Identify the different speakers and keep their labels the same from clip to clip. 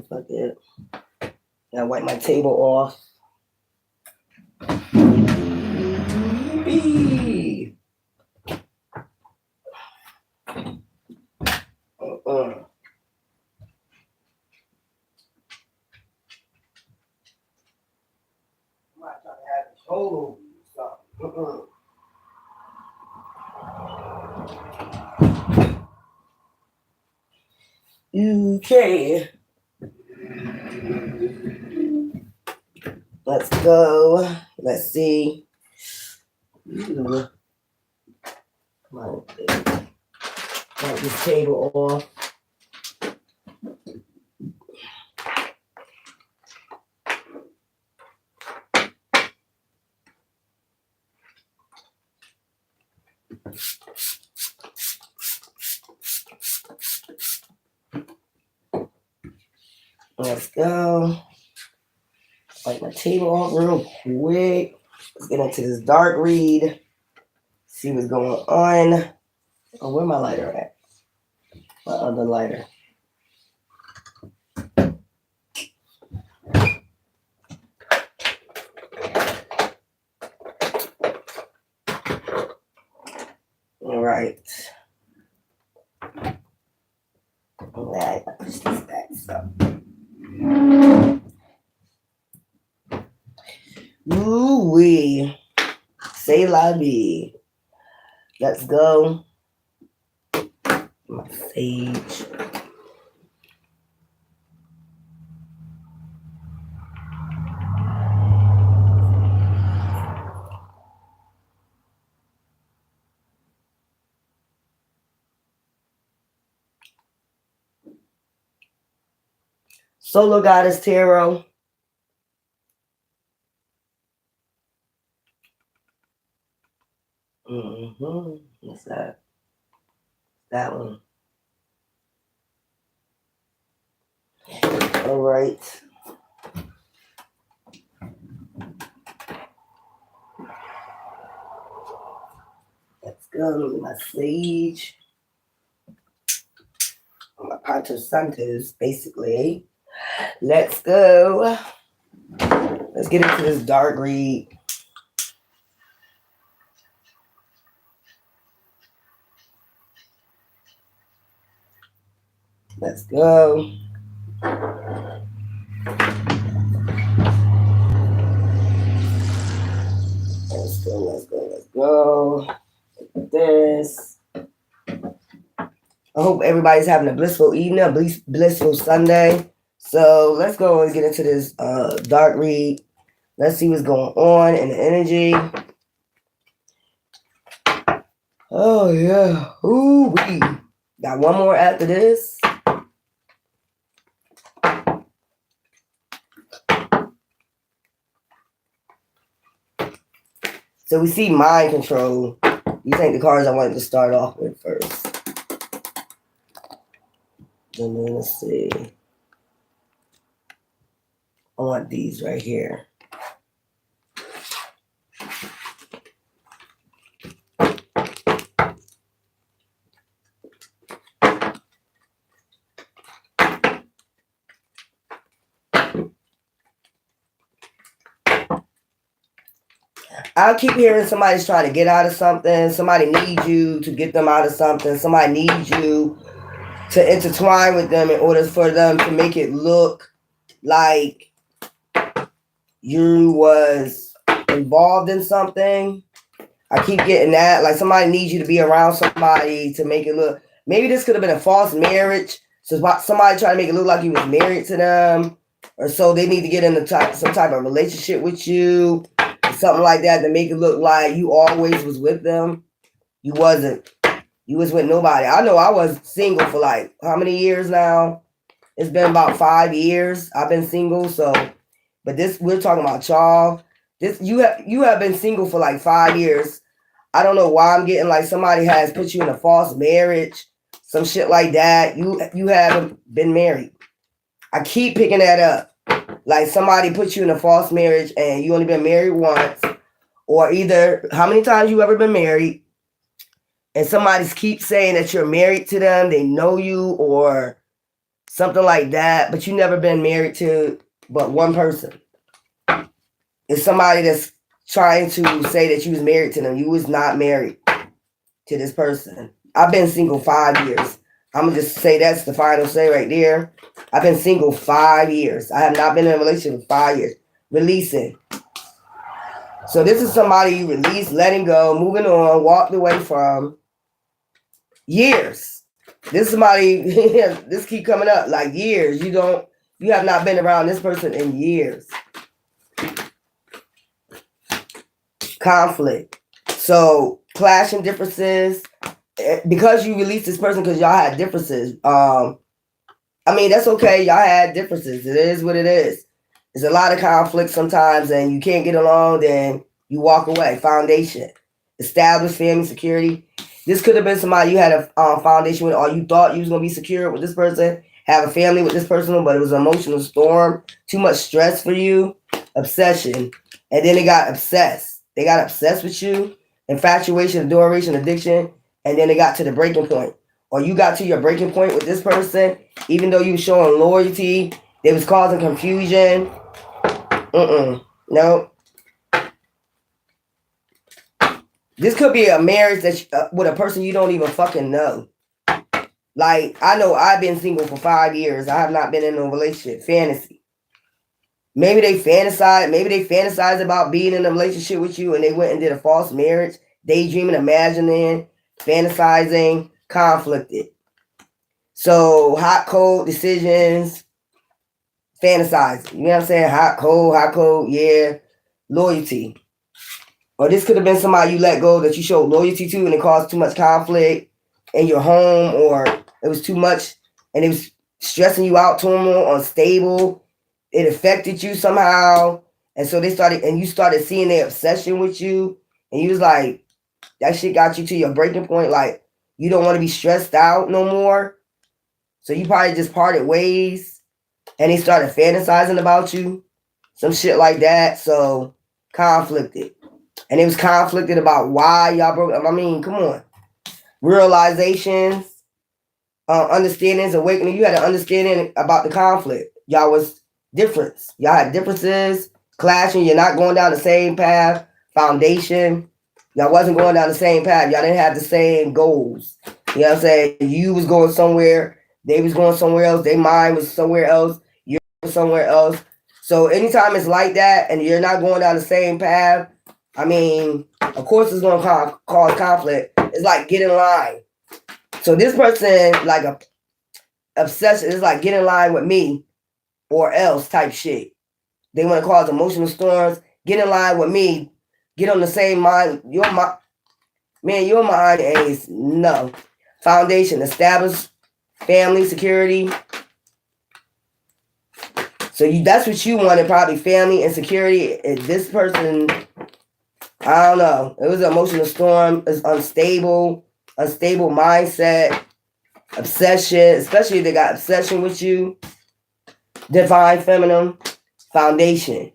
Speaker 1: Fuck it. Gotta wipe my table off. Okay. Let's go. Let's see. Ooh. Come on. Wipe this table off. Let's go. Wipe my table off real quick. Let's get into this dark read. See what's going on. Oh, where my lighter at? My other lighter. All right. All right. Push this back. So. Ooh-wee. Say la vie. Let's go. My sage. Solo Goddess Tarot. What's that? That one. All right. Let's go. My sage. My Panto Santos, basically. Let's go. Let's get into this dark read. Let's go. Let's go, let's go, let's go. Look at this. I hope everybody's having a blissful evening, a blissful Sunday. So let's go and get into this dark read. Let's see what's going on in the energy. Oh, yeah. Ooh-wee. Got one more after this. So we see mind control. These ain't the cards I wanted to start off with first. And then let's see. I want these right here. I'll keep hearing somebody's trying to get out of something. Somebody needs you to get them out of something. Somebody needs you to intertwine with them in order for them to make it look like you was involved in something. I keep getting that. Like somebody needs you to be around somebody to make it look. Maybe this could have been a false marriage. So somebody trying to make it look like you was married to them. Or so they need to get into some type of relationship with you. Something like that to make it look like you always was with them. You wasn't. You was with nobody. I know I was single for like how many years now? It's been about 5 years. I've been single. So, but this we're talking about y'all. This you have been single for like 5 years. I don't know why I'm getting like somebody has put you in a false marriage, some shit like that. You haven't been married. I keep picking that up. Like somebody put you in a false marriage and you only been married once, or either how many times you ever been married, and somebody keeps saying that you're married to them, they know you, or something like that, but you never been married to but one person. It's somebody that's trying to say that you was married to them. You was not married to this person. I've been single 5 years. I'm gonna just say that's the final say right there. I've been single 5 years. I have not been in a relationship for 5 years. Releasing. So this is somebody you release, letting go, moving on, walked away from. Years. This is somebody, this keep coming up, like years. You have not been around this person in years. Conflict. So clashing differences. Because you released this person because y'all had differences. I mean, that's okay. Y'all had differences. It is what it is. There's a lot of conflict sometimes and you can't get along, then you walk away. Foundation. Established family security. This could have been somebody you had a foundation with, or you thought you was going to be secure with this person, have a family with this person, but it was an emotional storm, too much stress for you, obsession, and then they got obsessed. They got obsessed with you, infatuation, adoration, addiction, and then they got to the breaking point. Or you got to your breaking point with this person, even though you were showing loyalty, they was causing confusion. No. This could be a marriage that with a person you don't even fucking know. Like, I know I've been single for 5 years. I have not been in a relationship. Fantasy. Maybe they fantasize about being in a relationship with you and they went and did a false marriage. Daydreaming, imagining, fantasizing, conflicted. So, hot, cold decisions, fantasizing. You know what I'm saying? Hot, cold, yeah. Loyalty. Or this could have been somebody you let go that you showed loyalty to and it caused too much conflict in your home, or it was too much and it was stressing you out, turmoil, unstable. It affected you somehow. And so you started seeing their obsession with you. And you was like, that shit got you to your breaking point. Like, you don't want to be stressed out no more. So you probably just parted ways and they started fantasizing about you. Some shit like that. So conflicted. And it was conflicted about why y'all broke up. I mean, come on. Realizations, understandings, awakening. You had an understanding about the conflict. Y'all was different. Y'all had differences, clashing. You're not going down the same path. Foundation. Y'all wasn't going down the same path. Y'all didn't have the same goals. You know what I'm saying? You was going somewhere. They was going somewhere else. Their mind was somewhere else. You was somewhere else. So anytime it's like that and you're not going down the same path, I mean, of course it's going to cause conflict. It's like, get in line. So this person, like a obsession, is like, get in line with me or else type shit. They want to cause emotional storms. Get in line with me. Get on the same mind. Your mind is no. Foundation, established family security. So that's what you wanted, probably family and security. And this person, I don't know. It was an emotional storm. It's unstable mindset, obsession, especially if they got obsession with you. Divine feminine, foundation.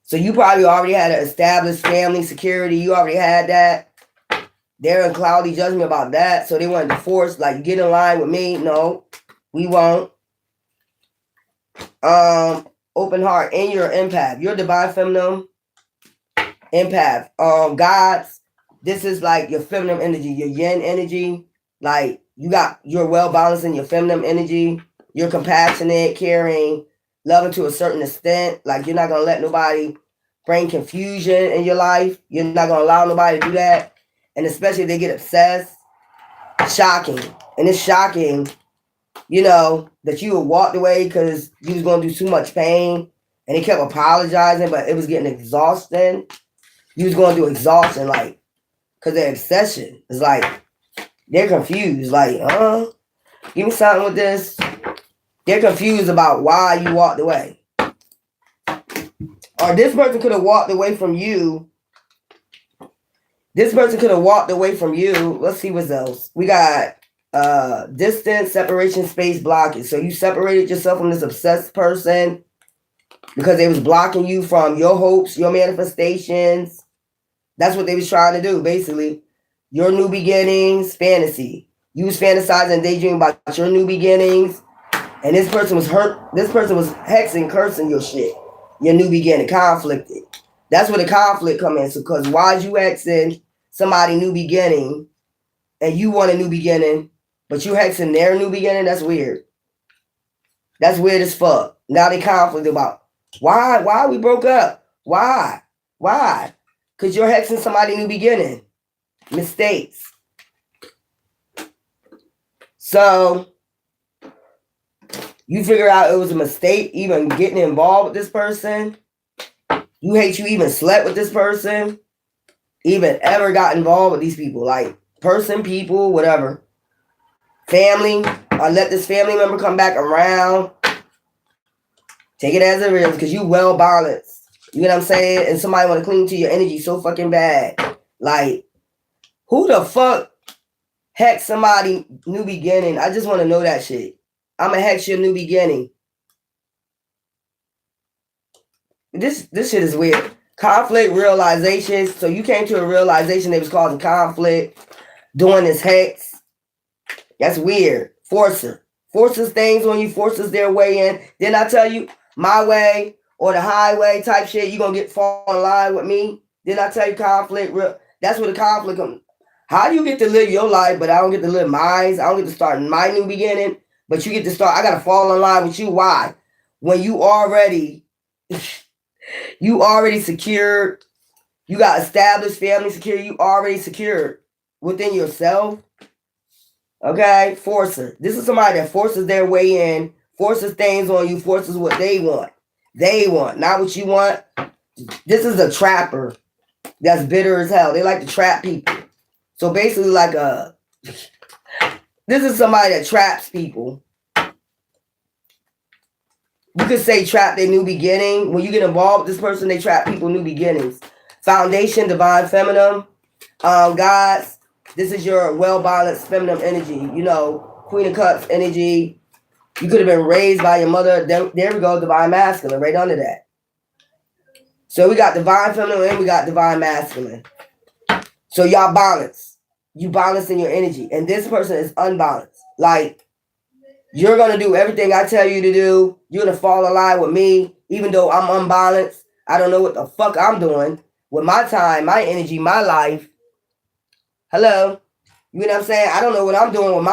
Speaker 1: So you probably already had an established family security. You already had that. They're in cloudy judgment about that. So they wanted to force, like, get in line with me. No, we won't. Open heart, and you're an empath. You're divine feminine. Empath. Gods, this is like your feminine energy, your yin energy. Like, you're well balanced in your feminine energy. You're compassionate, caring, loving to a certain extent. Like, you're not gonna let nobody bring confusion in your life. You're not gonna allow nobody to do that. And especially if they get obsessed. Shocking. And it's shocking, that you walked away because you was gonna do too much pain. And they kept apologizing, but it was getting exhausting. You was going through exhaustion, like, because their obsession is like, they're confused. Like, give me something with this. They're confused about why you walked away. Or this person could have walked away from you. Let's see what else. We got distance, separation, space, blockage. So you separated yourself from this obsessed person because they was blocking you from your hopes, your manifestations. That's what they was trying to do, basically. Your new beginnings, fantasy. You was fantasizing, daydreaming about your new beginnings. And this person was hurt. This person was hexing, cursing your shit. Your new beginning, conflicted. That's where the conflict come in. So, because why is you hexing somebody new beginning, and you want a new beginning, but you hexing their new beginning? That's weird. That's weird as fuck. Now they conflict about why we broke up. Why? Because you're hexing somebody new beginning. Mistakes. So you figure out it was a mistake even getting involved with this person. You hate you even slept with this person. Even ever got involved with these people. Like person, people, whatever. Family. I let this family member come back around. Take it as it is because you well balanced. You know what I'm saying? And somebody want to cling to your energy so fucking bad. Like, who the fuck hex somebody new beginning? I just want to know that shit. I'm going to hex your new beginning. This shit is weird. Conflict realization. So you came to a realization they was causing conflict. Doing this hex. That's weird. Forcer. Forces things on you. Forces their way in. Didn't I tell you? My way or the highway type shit, you gonna fall in line with me. Didn't I tell you conflict? That's where the conflict comes. How do you get to live your life, but I don't get to live mine? I don't get to start my new beginning, but you get to start. I gotta fall in line with you. Why? When you already secured, you got established family security, you already secured within yourself. Okay, forcer. This is somebody that forces their way in. Forces things on you, forces what they want. They want, not what you want. This is a trapper that's bitter as hell. They like to trap people. So basically like this is somebody that traps people. You could say trap their new beginning. When you get involved with this person, they trap people new beginnings. Foundation, divine feminine. Guys, this is your well-balanced feminine energy. You know, Queen of Cups energy. You could have been raised by your mother. There we go, divine masculine, right under that. So we got divine feminine and we got divine masculine. So y'all balance. You balance in your energy. And this person is unbalanced. Like, you're going to do everything I tell you to do. You're going to fall in line with me. Even though I'm unbalanced. I don't know what the fuck I'm doing with my time, my energy, my life. Hello? You know what I'm saying? I don't know what I'm doing with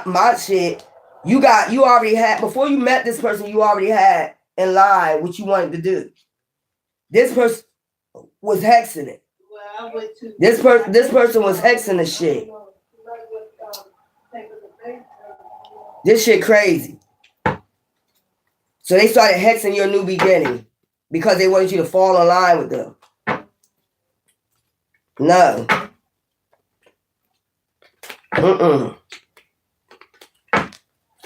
Speaker 1: my shit. You already had, before you met this person, you already had in line what you wanted to do. This person was hexing it. This person was hexing the shit. This shit crazy. So they started hexing your new beginning because they wanted you to fall in line with them. No.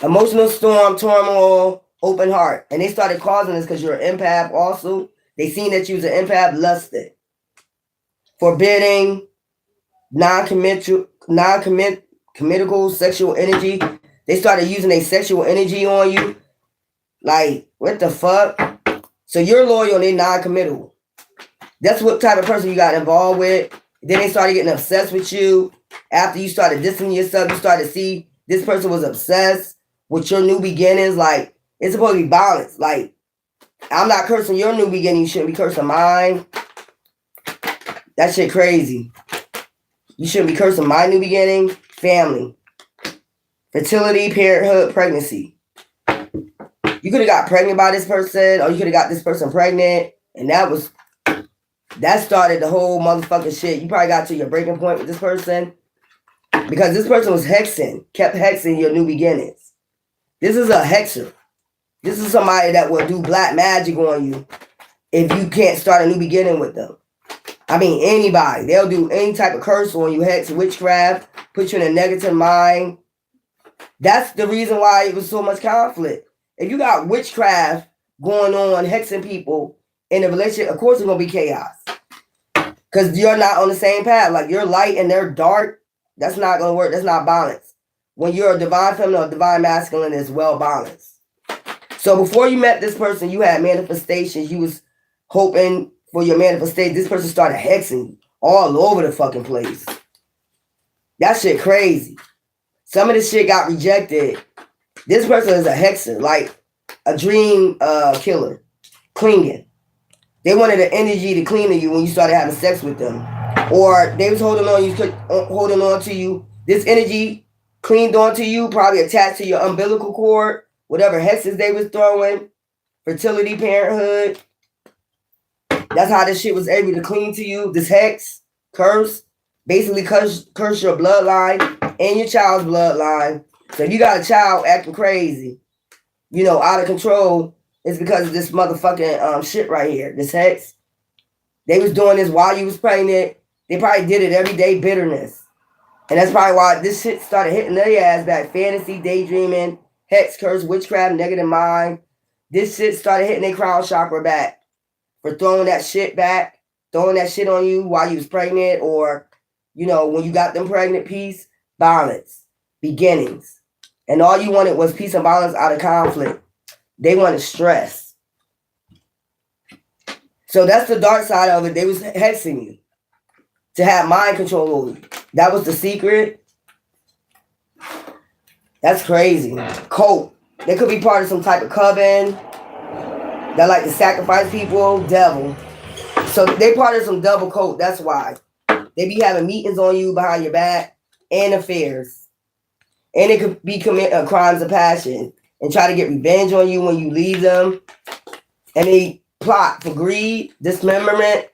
Speaker 1: Emotional storm, turmoil, open heart. And they started causing this because you're an empath also. They seen that you was an empath, lusted. Forbidding, non-committal sexual energy. They started using their sexual energy on you. Like, what the fuck? So you're loyal and they're non-committal. That's what type of person you got involved with. Then they started getting obsessed with you. After you started distancing yourself, you started to see this person was obsessed with your new beginnings. Like, it's supposed to be balanced. Like, I'm not cursing your new beginning. You shouldn't be cursing mine. That shit crazy. You shouldn't be cursing my new beginning. Family. Fertility, parenthood, pregnancy. You could have got pregnant by this person, or you could have got this person pregnant. And that started the whole motherfucking shit. You probably got to your breaking point with this person. Because this person was hexing, kept hexing your new beginnings. This is a hexer. This is somebody that will do black magic on you if you can't start a new beginning with them. I mean, anybody. They'll do any type of curse on you, hex, witchcraft, put you in a negative mind. That's the reason why it was so much conflict. If you got witchcraft going on, hexing people in a relationship, of course it's going to be chaos. Because you're not on the same path. Like, you're light and they're dark. That's not going to work. That's not balanced. When you're a divine feminine or divine masculine, it's well balanced. So before you met this person, you had manifestations. You was hoping for your manifestation. This person started hexing you all over the fucking place. That shit crazy. Some of this shit got rejected This person is a hexer, like a dream killer, clinging. They wanted the energy to cling to you when you started having sex with them, or they was holding on to you. This energy cleaned onto you, probably attached to your umbilical cord, whatever hexes they was throwing, fertility, parenthood. That's how this shit was able to cling to you. This hex, curse, basically curse your bloodline and your child's bloodline. So if you got a child acting crazy, out of control, it's because of this motherfucking shit right here. This hex. They was doing this while you was pregnant. They probably did it every day, bitterness. And that's probably why this shit started hitting their ass back. Fantasy, daydreaming, hex, curse, witchcraft, negative mind. This shit started hitting their crown chakra back for throwing that shit back, throwing that shit on you while you was pregnant, or, when you got them pregnant, peace, balance, beginnings. And all you wanted was peace and balance out of conflict. They wanted stress. So that's the dark side of it. They was hexing you to have mind control over you. That was the secret. That's crazy. Cult. They could be part of some type of coven that like to sacrifice people. Devil. So they part of some double cult. That's why. They be having meetings on you behind your back and affairs. And it could be commit crimes of passion and try to get revenge on you when you leave them. And they plot for greed, dismemberment.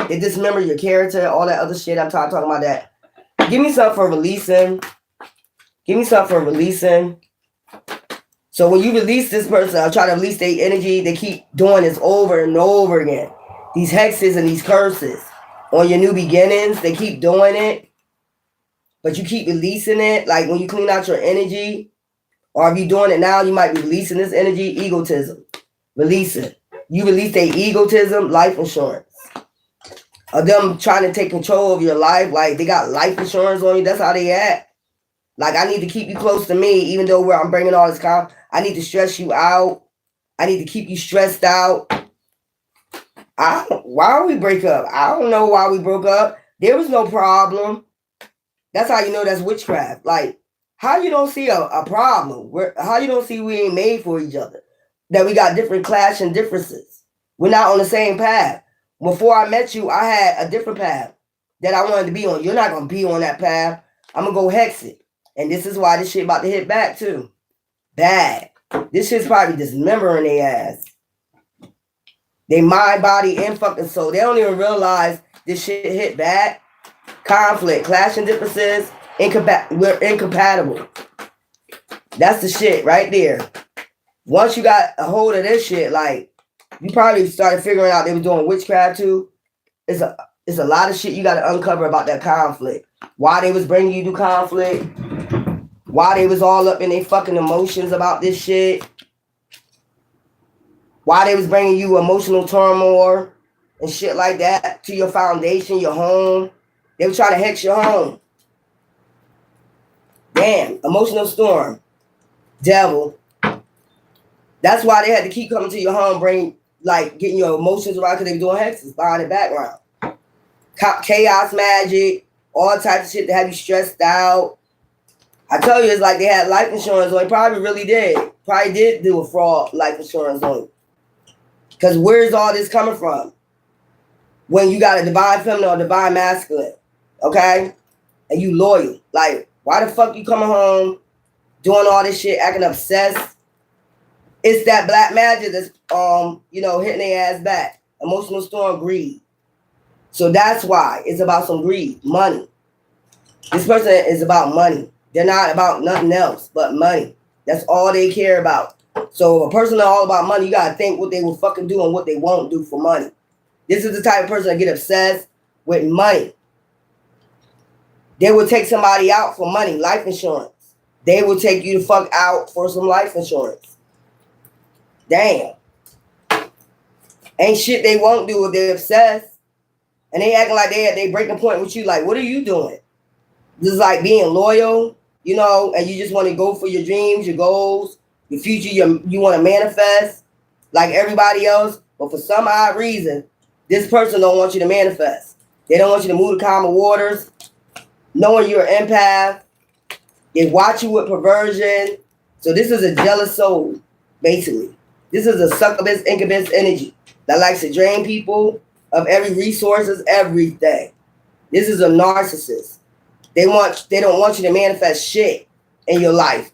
Speaker 1: They dismember your character, all that other shit. I'm talking about that. Give me something for releasing. Give me something for releasing. So when you release this person, I'll try to release their energy. They keep doing this over and over again. These hexes and these curses on your new beginnings, they keep doing it. But you keep releasing it. Like when you clean out your energy, or if you're doing it now, you might be releasing this energy. Egotism. Release it. You release their egotism, life insurance. Of them trying to take control of your life. Like they got life insurance on you. That's how they act. Like I need to keep you close to me, even though where I'm bringing all this I need to stress you out. I need to keep you stressed out. Why we break up? I don't know why we broke up. There was no problem. That's how you know that's witchcraft. Like, how you don't see a problem? How you don't see we ain't made for each other? That we got different clash and differences. We're not on the same path. Before I met you, I had a different path that I wanted to be on. You're not going to be on that path. I'm going to go hex it. And this is why this shit about to hit back too. Bad. This shit's probably dismembering their ass. They mind, body, and fucking soul. They don't even realize this shit hit back. Conflict, clashing differences, we're incompatible. That's the shit right there. Once you got a hold of this shit, like, you probably started figuring out they were doing witchcraft too. It's a lot of shit you got to uncover about that conflict. Why they was bringing you to conflict. Why they was all up in their fucking emotions about this shit. Why they was bringing you emotional turmoil and shit like that to your foundation, your home. They were trying to hex your home. Damn, emotional storm. Devil. That's why they had to keep coming to your home, getting your emotions around, because they were doing hexes behind the background. Chaos magic, all types of shit to have you stressed out. I tell you, it's like they had life insurance on you. Probably really did. Probably did do a fraud life insurance on you. Because where's all this coming from? When you got a divine feminine or divine masculine, okay? And you loyal. Like, why the fuck you coming home, doing all this shit, acting obsessed? It's that black magic that's, hitting their ass back. Emotional storm, greed. So that's why it's about some greed, money. This person is about money. They're not about nothing else but money. That's all they care about. So a person that's all about money, you gotta think what they will fucking do and what they won't do for money. This is the type of person that get obsessed with money. They will take somebody out for money, life insurance. They will take you the fuck out for some life insurance. Damn. Ain't shit they won't do if they're obsessed. And they acting like they breaking point with you. Like, what are you doing? This is like being loyal, and you just want to go for your dreams, your goals, your future, you want to manifest like everybody else. But for some odd reason, this person don't want you to manifest. They don't want you to move to calmer waters, knowing you're an empath. They watch you with perversion. So this is a jealous soul, basically. This is a succubus, incubus energy that likes to drain people of every resources, everything. This is a narcissist. They don't want you to manifest shit in your life.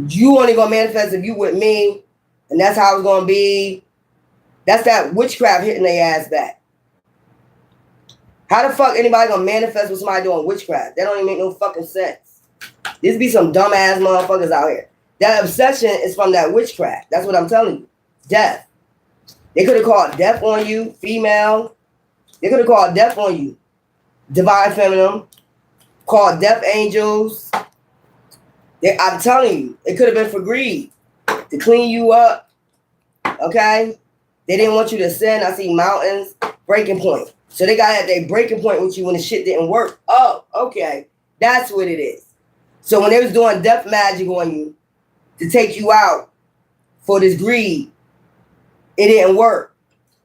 Speaker 1: You only gonna manifest if you with me, and that's how it's gonna be. That's that witchcraft hitting their ass back. How the fuck anybody gonna manifest with somebody doing witchcraft? That don't even make no fucking sense. This be some dumbass motherfuckers out here. That obsession is from that witchcraft. That's what I'm telling you. Death. They could have called death on you, female. They could have called death on you. Divine feminine. Called death angels. I'm telling you, it could have been for greed. To clean you up. Okay? They didn't want you to sin. I see mountains. Breaking point. So they got at their breaking point with you when the shit didn't work. Oh, okay. That's what it is. So when they was doing death magic on you to take you out for this greed, it didn't work.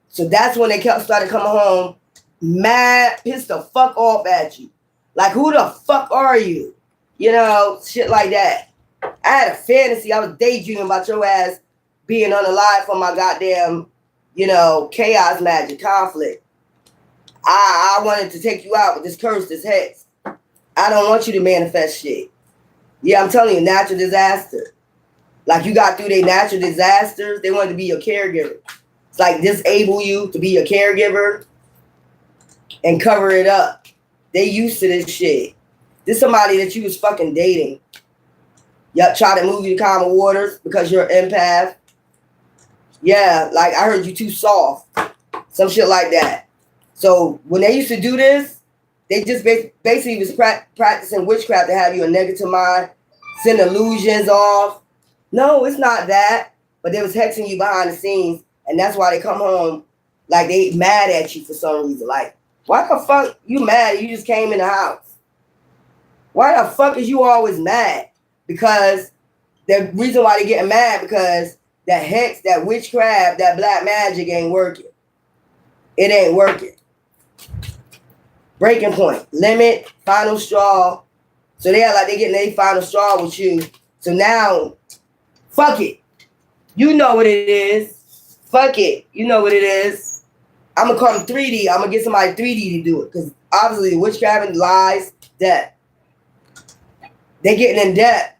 Speaker 1: So that's when they started coming home mad, pissed the fuck off at you. Like, who the fuck are you? You know, shit like that. I had a fantasy. I was daydreaming about your ass being unalive for my goddamn, you know, chaos magic conflict. I wanted to take you out with this curse, this hex. I don't want you to manifest shit. Yeah, I'm telling you, natural disaster. Like you got through their natural disasters, they wanted to be your caregiver. It's like disable you to be your caregiver and cover it up. They used to this shit. This somebody that you was fucking dating. Yup, try to move you to calmer waters because you're an empath. Yeah, like I heard you too soft. Some shit like that. So when they used to do this, they just basically was practicing witchcraft to have you a negative mind, send illusions off. No, it's not that. But they was hexing you behind the scenes. And that's why they come home like they mad at you for some reason. Like, why the fuck you mad? You just came in the house. Why the fuck is you always mad? Because the reason why they getting mad because that hex, that witchcraft, that black magic ain't working. It ain't working. Breaking point, limit, final straw. So they are like they getting their final straw with you. So now, fuck it. You know what it is. Fuck it. You know what it is. I'm gonna come 3D. I'm gonna get somebody 3D to do it. Because obviously witchcraft and lies, debt. They getting in debt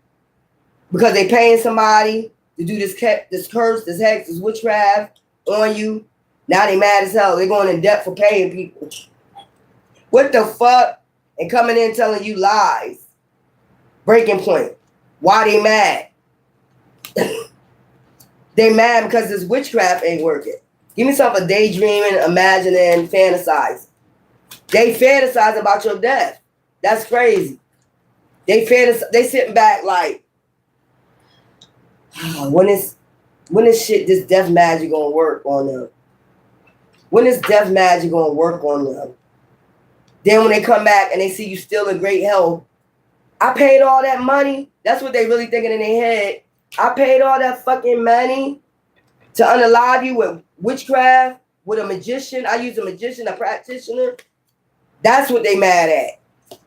Speaker 1: because they paying somebody to do this curse, this hex, this witchcraft on you. Now they mad as hell. They're going in debt for paying people. What the fuck? And coming in telling you lies. Breaking point. Why they mad? They mad because this witchcraft ain't working. Give me something daydreaming, imagining, fantasizing. They fantasize about your death. That's crazy. They sitting back like, when is this death magic gonna work on them? When is death magic gonna work on them? Then when they come back and they see you still in great health, I paid all that money. That's what they really thinking in their head. I paid all that fucking money to unalive you with witchcraft, with a magician. I use a magician, a practitioner. That's what they mad at.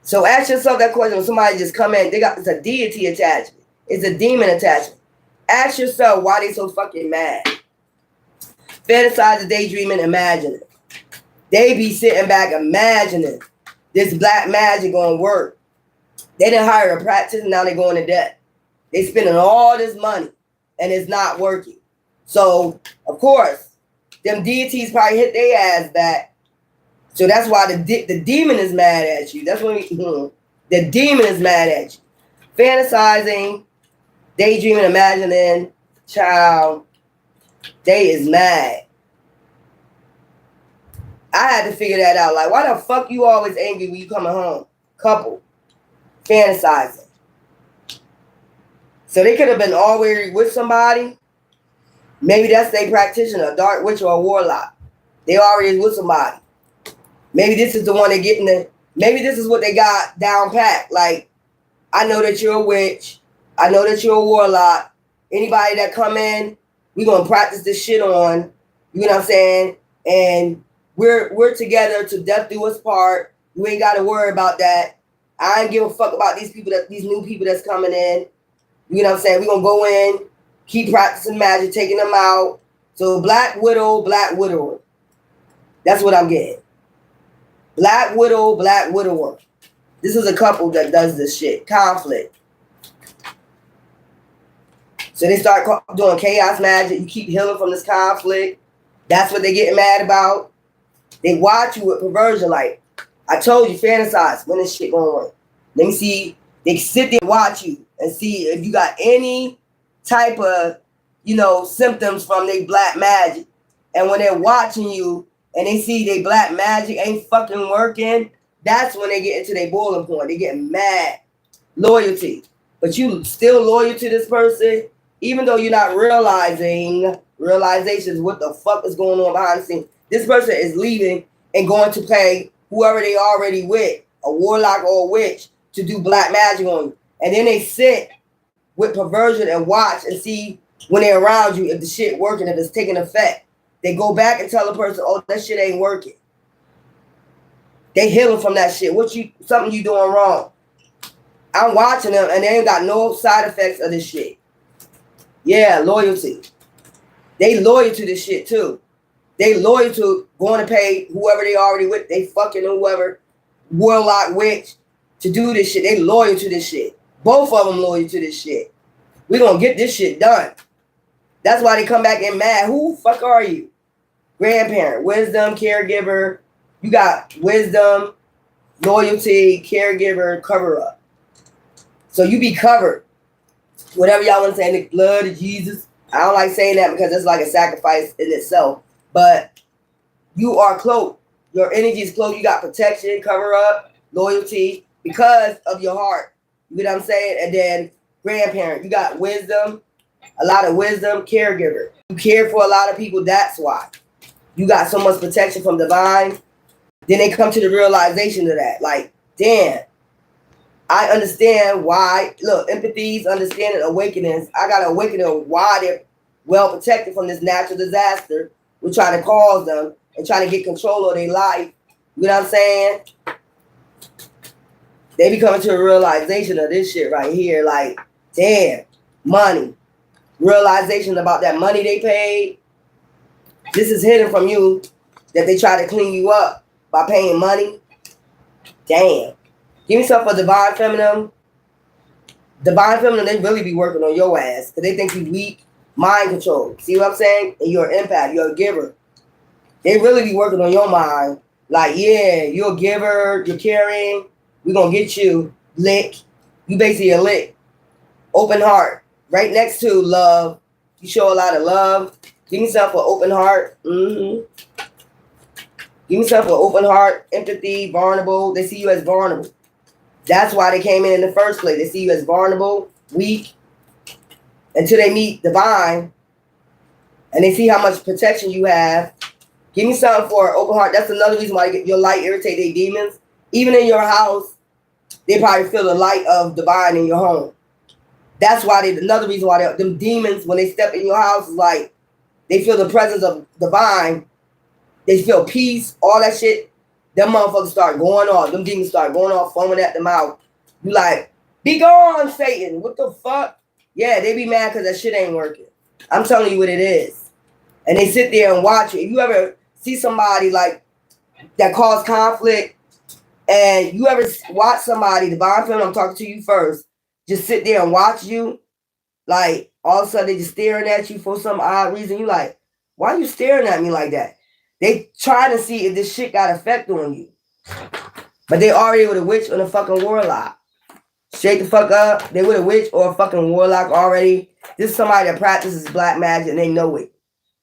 Speaker 1: So ask yourself that question when somebody just come in. It's a deity attachment. It's a demon attachment. Ask yourself why they so fucking mad. Fantasize, daydreaming, imagining. They be sitting back imagining this black magic gonna work. They didn't hire a practitioner, now they going to debt. They spending all this money and it's not working. So, of course, them deities probably hit their ass back. So that's why the demon is mad at you. That's when the demon is mad at you. Fantasizing, daydreaming, imagining, child, they is mad. I had to figure that out. Like, why the fuck you always angry when you coming home? Couple. Fantasizing. So they could have been already with somebody. Maybe that's their practitioner, a dark witch or a warlock. They already with somebody. Maybe this is the one they getting the. Maybe this is what they got down pat. Like, I know that you're a witch. I know that you're a warlock. Anybody that come in, we gonna practice this shit on. You know what I'm saying? And we're together to death do us part. You ain't got to worry about that. I ain't give a fuck about these new people that's coming in. You know what I'm saying? We're going to go in, keep practicing magic, taking them out. So Black Widow, Black Widower. That's what I'm getting. Black Widow, Black Widower. This is a couple that does this shit. Conflict. So they start doing chaos magic. You keep healing from this conflict. That's what they getting mad about. They watch you with perversion. Like, I told you, fantasize. When this shit going on? Let me see. They sit there and watch you and see if you got any type of, symptoms from their black magic. And when they're watching you and they see their black magic ain't fucking working, that's when they get into their boiling point. They get mad. Loyalty. But you still loyal to this person, even though you're not realizations what the fuck is going on behind the scenes. This person is leaving and going to pay whoever they already with, a warlock or a witch, to do black magic on you. And then they sit with perversion and watch and see when they're around you if the shit working, if it's taking effect. They go back and tell the person, oh, that shit ain't working. They healing from that shit. Something you doing wrong. I'm watching them and they ain't got no side effects of this shit. Yeah, loyalty. They loyal to this shit too. They loyal to going to pay whoever they already with. They fucking whoever, warlock, witch, to do this shit. They loyal to this shit. Both of them loyal to this shit. We gonna get this shit done. That's why they come back and mad. Who the fuck are you? Grandparent, wisdom, caregiver. You got wisdom, loyalty, caregiver, cover up. So you be covered. Whatever y'all want to say, in the blood of Jesus. I don't like saying that because it's like a sacrifice in itself. But you are cloaked. Your energy is cloaked. You got protection, cover up, loyalty because of your heart. You know what I'm saying? And then grandparent, you got wisdom, a lot of wisdom, caregiver. You care for a lot of people. That's why. You got so much protection from divine. Then they come to the realization of that. Like, damn. I understand why. Look, empathies, understanding, awakenings. I got to awaken them why they're well protected from this natural disaster. We're trying to cause them and trying to get control of their life. You know what I'm saying? They be coming to a realization of this shit right here. Like, damn, money. Realization about that money they paid. This is hidden from you that they try to clean you up by paying money. Damn. Give me something for divine feminine. Divine feminine, they really be working on your ass because they think you weak. Mind control. See what I'm saying? And you're an empath. You're a giver. They really be working on your mind. Like, yeah, you're a giver. You're caring. We're going to get you. Lick. You basically a lick. Open heart. Right next to love. You show a lot of love. Give me something for open heart. Give me something for open heart. Empathy. Vulnerable. They see you as vulnerable. That's why they came in the first place. They see you as vulnerable, weak, until they meet divine, and they see how much protection you have. Give me something for open heart. That's another reason why your light irritate their demons. Even in your house, they probably feel the light of divine in your home. That's why another reason why them demons, when they step in your house, is like they feel the presence of divine. They feel peace, all that shit. Them motherfuckers start going off. Them demons start going off, foaming at the mouth. You like, be gone, Satan. What the fuck? Yeah, they be mad because that shit ain't working. I'm telling you what it is. And they sit there and watch it. If you ever see somebody like that cause conflict, and you ever watch somebody, divine feminine, I'm talking to you first, just sit there and watch you, like all of a sudden they just staring at you for some odd reason. You like, why are you staring at me like that? They try to see if this shit got effect on you. But they already with a witch or a fucking warlock. Straight the fuck up. They with a witch or a fucking warlock already. This is somebody that practices black magic and they know it.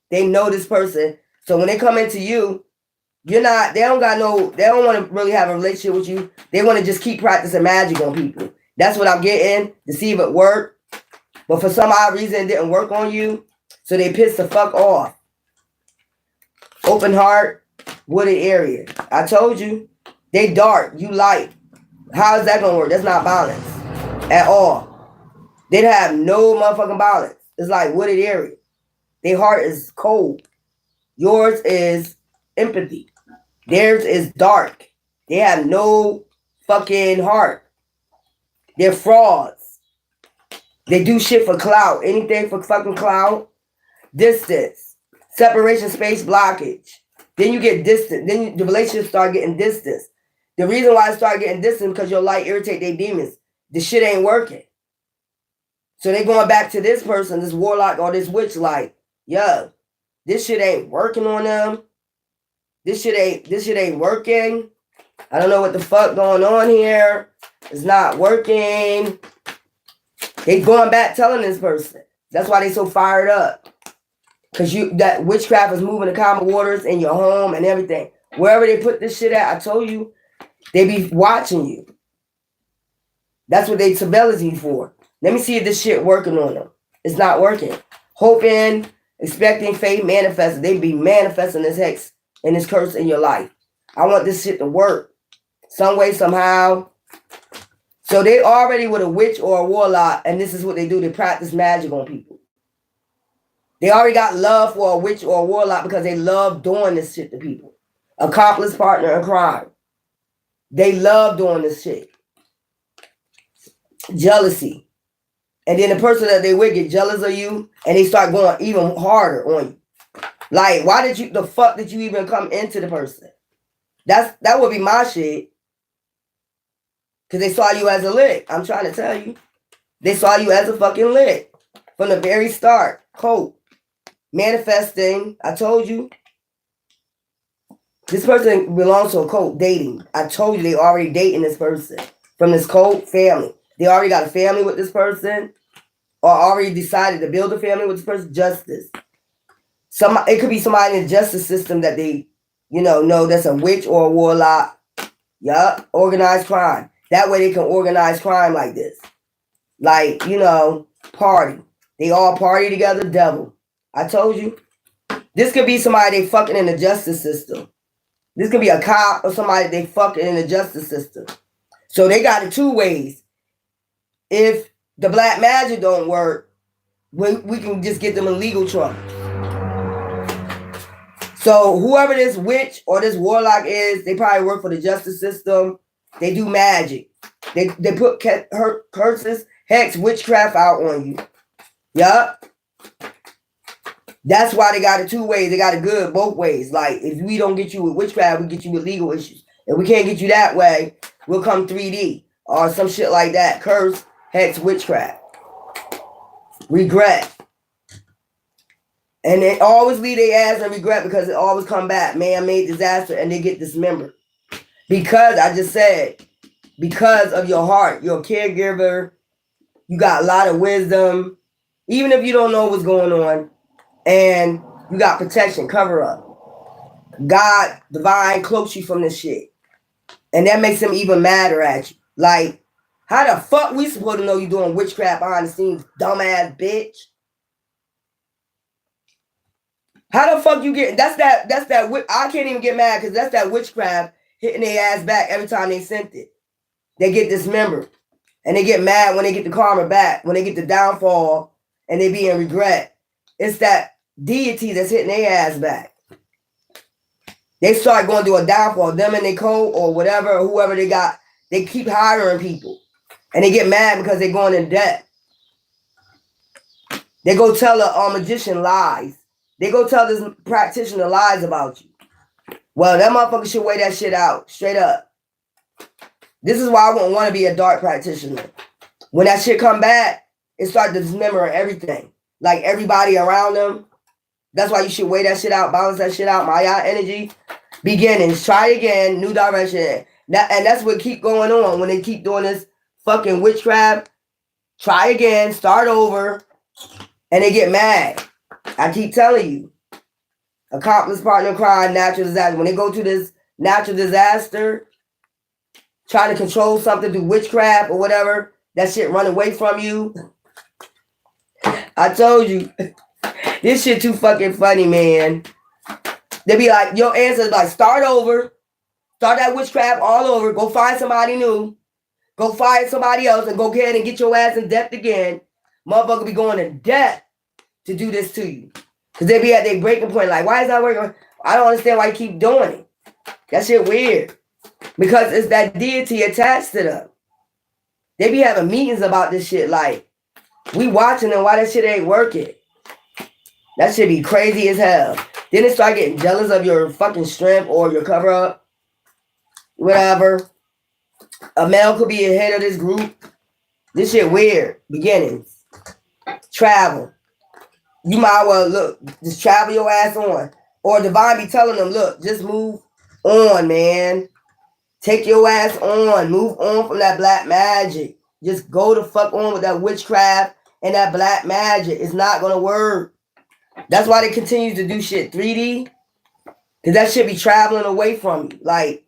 Speaker 1: They know this person. So when they come into you, they don't want to really have a relationship with you. They want to just keep practicing magic on people. That's what I'm getting, to see if it worked. But for some odd reason, it didn't work on you. So they pissed the fuck off. Open heart, wooded area. I told you, they dark, you light. How is that gonna work? That's not balance at all. They'd have no motherfucking balance. It's like wooded area. Their heart is cold. Yours is empathy. Theirs is dark. They have no fucking heart. They're frauds. They do shit for clout. Anything for fucking clout. Distance. Separation, space, blockage. Then you get distant. Then the relationship start getting distance. The reason why it start getting distant because your light irritate their demons. The shit ain't working. So they going back to this person, this warlock or this witch, like, yo, this shit ain't working on them. This shit ain't working. I don't know what the fuck going on here. It's not working. They going back telling this person. That's why they so fired up. Cause that witchcraft is moving the calmer waters in your home and everything. Wherever they put this shit at, I told you, they be watching you. That's what they surveillance you for. Let me see if this shit working on them. It's not working. Hoping, expecting, faith, manifesting. They be manifesting this hex and this curse in your life. I want this shit to work. Some way, somehow. So they already with a witch or a warlock, and this is what they do. They practice magic on people. They already got love for a witch or a warlock because they love doing this shit to people. Accomplice, partner in crime. They love doing this shit. Jealousy. And then the person that they with get jealous of you and they start going even harder on you. Like, why did you even come into the person? That would be my shit. Because they saw you as a lick. I'm trying to tell you. They saw you as a fucking lick. From the very start. Cold. Manifesting. I told you. This person belongs to a cult. Dating. I told you they already dating this person. From this cult family. They already got a family with this person. Or already decided to build a family with this person. Justice. It could be somebody in the justice system that they, know that's a witch or a warlock. Yup. Organized crime. That way they can organize crime like this. Like, party. They all party together, devil. I told you. This could be somebody they fucking in the justice system. This could be a cop or somebody they fucking in the justice system. So they got it two ways. If the black magic don't work, we can just get them in legal trouble. So whoever this witch or this warlock is, they probably work for the justice system. They do magic. They put curses, hex, witchcraft out on you. Yup. That's why they got it two ways. They got it good both ways. Like, if we don't get you with witchcraft, we get you with legal issues. If we can't get you that way, we'll come 3D or some shit like that. Curse, hex, witchcraft. Regret. And they always leave their ass in regret because it always come back. Man-made disaster and they get dismembered. Because, I just said, because of your heart, you're a caregiver, you got a lot of wisdom, even if you don't know what's going on, and you got protection, cover up. God, divine, cloaks you from this shit. And that makes them even madder at you. Like, how the fuck we supposed to know you doing witchcraft behind the scenes, dumbass bitch? How the fuck you get, that's that, I can't even get mad because that's that witchcraft hitting their ass back every time they sent it. They get dismembered. And they get mad when they get the karma back, when they get the downfall and they be in regret. It's that deity that's hitting their ass back. They start going through a downfall, them and their code or whatever, or whoever they got, they keep hiring people. And they get mad because they're going in debt. They go tell a magician lies. They go tell this practitioner lies about you. Well, that motherfucker should weigh that shit out. Straight up. This is why I wouldn't want to be a dark practitioner. When that shit come back, it starts to dismember everything. Like everybody around them. That's why you should weigh that shit out. Balance that shit out. Maya energy. Beginnings. Try again. New direction. And that's what keep going on. When they keep doing this fucking witchcraft. Try again. Start over. And they get mad. I keep telling you. Accomplice, partner, crime, natural disaster. When they go to this natural disaster, trying to control something through witchcraft or whatever, that shit run away from you. I told you. This shit too fucking funny, man. They be like, your answer is like, start over. Start that witchcraft all over. Go find somebody new. Go find somebody else and go ahead and get your ass in debt again. Motherfucker be going in debt to do this to you. Because they be at their breaking point like, why is that working? I don't understand why you keep doing it. That shit weird. Because it's that deity attached to them. They be having meetings about this shit like, We watching them why that shit ain't working. That shit be crazy as hell. Then they start getting jealous of your fucking strength or your cover up. Whatever. A male could be ahead of this group. This shit weird. Beginnings. Travel. You might well look, just travel your ass on. Or Divine be telling them, look, just move on, man. Take your ass on. Move on from that black magic. Just go the fuck on with that witchcraft and that black magic. It's not gonna work. That's why they continue to do shit 3D. Cause that shit be traveling away from you. Like,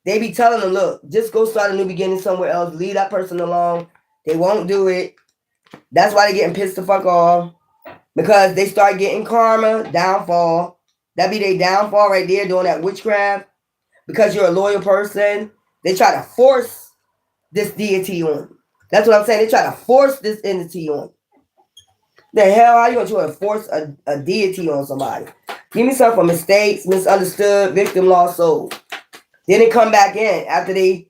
Speaker 1: they be telling them, look, just go start a new beginning somewhere else. Leave that person alone. They won't do it. That's why they getting pissed the fuck off. Because they start getting karma, downfall. That be their downfall right there doing that witchcraft. Because you're a loyal person. They try to force this deity on you. That's what I'm saying. They try to force this entity on you. The hell, how you going to try to force a deity on somebody? Give me something for mistakes, misunderstood, victim, lost soul. Then they come back in after you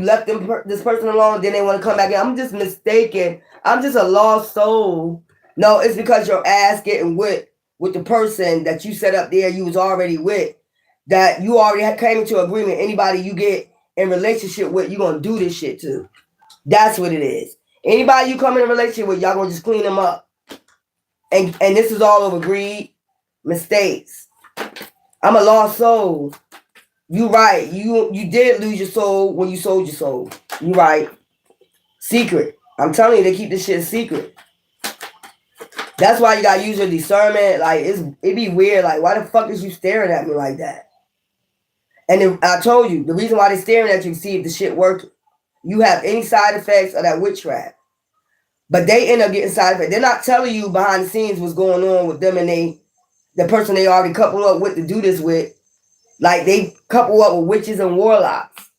Speaker 1: left them this person alone. Then they want to come back in. I'm just mistaken. I'm just a lost soul. No, it's because your ass getting with the person that you set up there. You was already with. That you already came into agreement. Anybody you get in relationship with, you gonna do this shit to. That's what it is. Anybody you come in a relationship with, y'all gonna just clean them up. And this is all over greed, mistakes. I'm a lost soul. You right. You did lose your soul when you sold your soul. You right. Secret. I'm telling you, they keep this shit a secret. That's why you gotta use your discernment. Like, it be weird. Like, why the fuck is you staring at me like that? And then I told you, the reason why they're staring at you, see if the shit working. You have any side effects of that witchcraft. But they end up getting side effects. They're not telling you behind the scenes what's going on with them and the person they already coupled up with to do this with. Like, they couple up with witches and warlocks.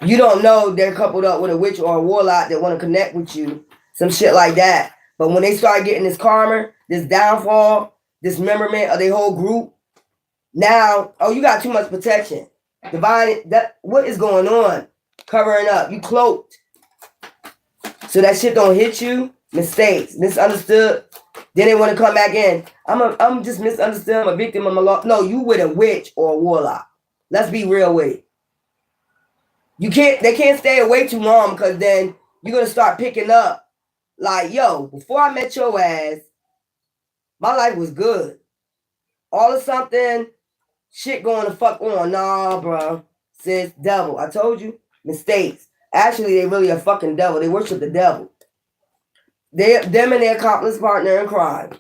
Speaker 1: You don't know they're coupled up with a witch or a warlock that want to connect with you. Some shit like that. But when they start getting this karma, this downfall, dismemberment of their whole group, now, oh, you got too much protection. Divine, what is going on? Covering up. You cloaked. So that shit don't hit you. Mistakes. Misunderstood. Then they want to come back in. I'm just misunderstood. I'm a victim of my law. No, you with a witch or a warlock. Let's be real with it. They can't stay away too long because then you're gonna start picking up. Like, yo, before I met your ass, my life was good. All of something, shit going to fuck on. Nah, bro. Sis, devil. I told you. Mistakes. Actually, they really a fucking devil. They worship the devil. Them and their accomplice partner in crime.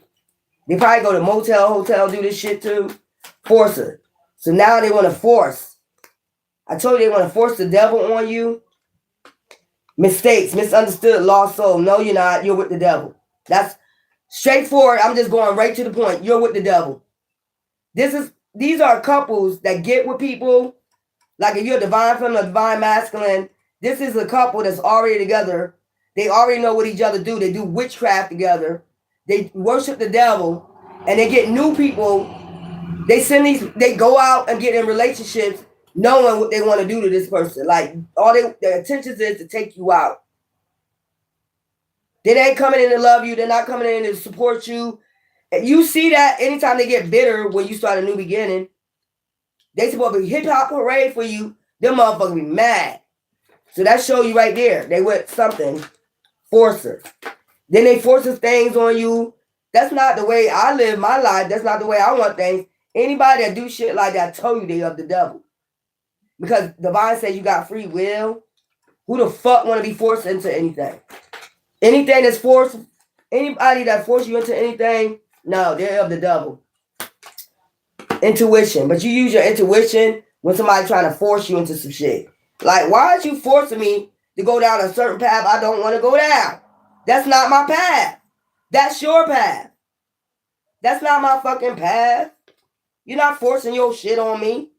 Speaker 1: They probably go to motel, hotel, do this shit too. Force her. So now they want to force. I told you they want to force the devil on you. Mistakes, misunderstood, lost soul. No, you're not. You're with the devil. That's straightforward. I'm just going right to the point. You're with the devil. These are couples that get with people. Like if you're a divine feminine or divine masculine, this is a couple that's already together. They already know what each other do. They do witchcraft together. They worship the devil, and they get new people. They go out and get in relationships knowing what they want to do to this person. Like, their intentions is to take you out. They ain't coming in to love you. They're not coming in to support you. And you see that anytime they get bitter when you start a new beginning. They supposed to be hip-hop parade for you. Them motherfuckers be mad. So that show you right there. They went something. Forcer. Then they forces things on you. That's not the way I live my life. That's not the way I want things. Anybody that do shit like that told you they of the devil. Because Divine says you got free will. Who the fuck want to be forced into anything? Anything that's forced, anybody that force you into anything, no, they're of the devil. Intuition. But you use your intuition when somebody's trying to force you into some shit. Like, why are you forcing me to go down a certain path I don't want to go down? That's not my path. That's your path. That's not my fucking path. You're not forcing your shit on me.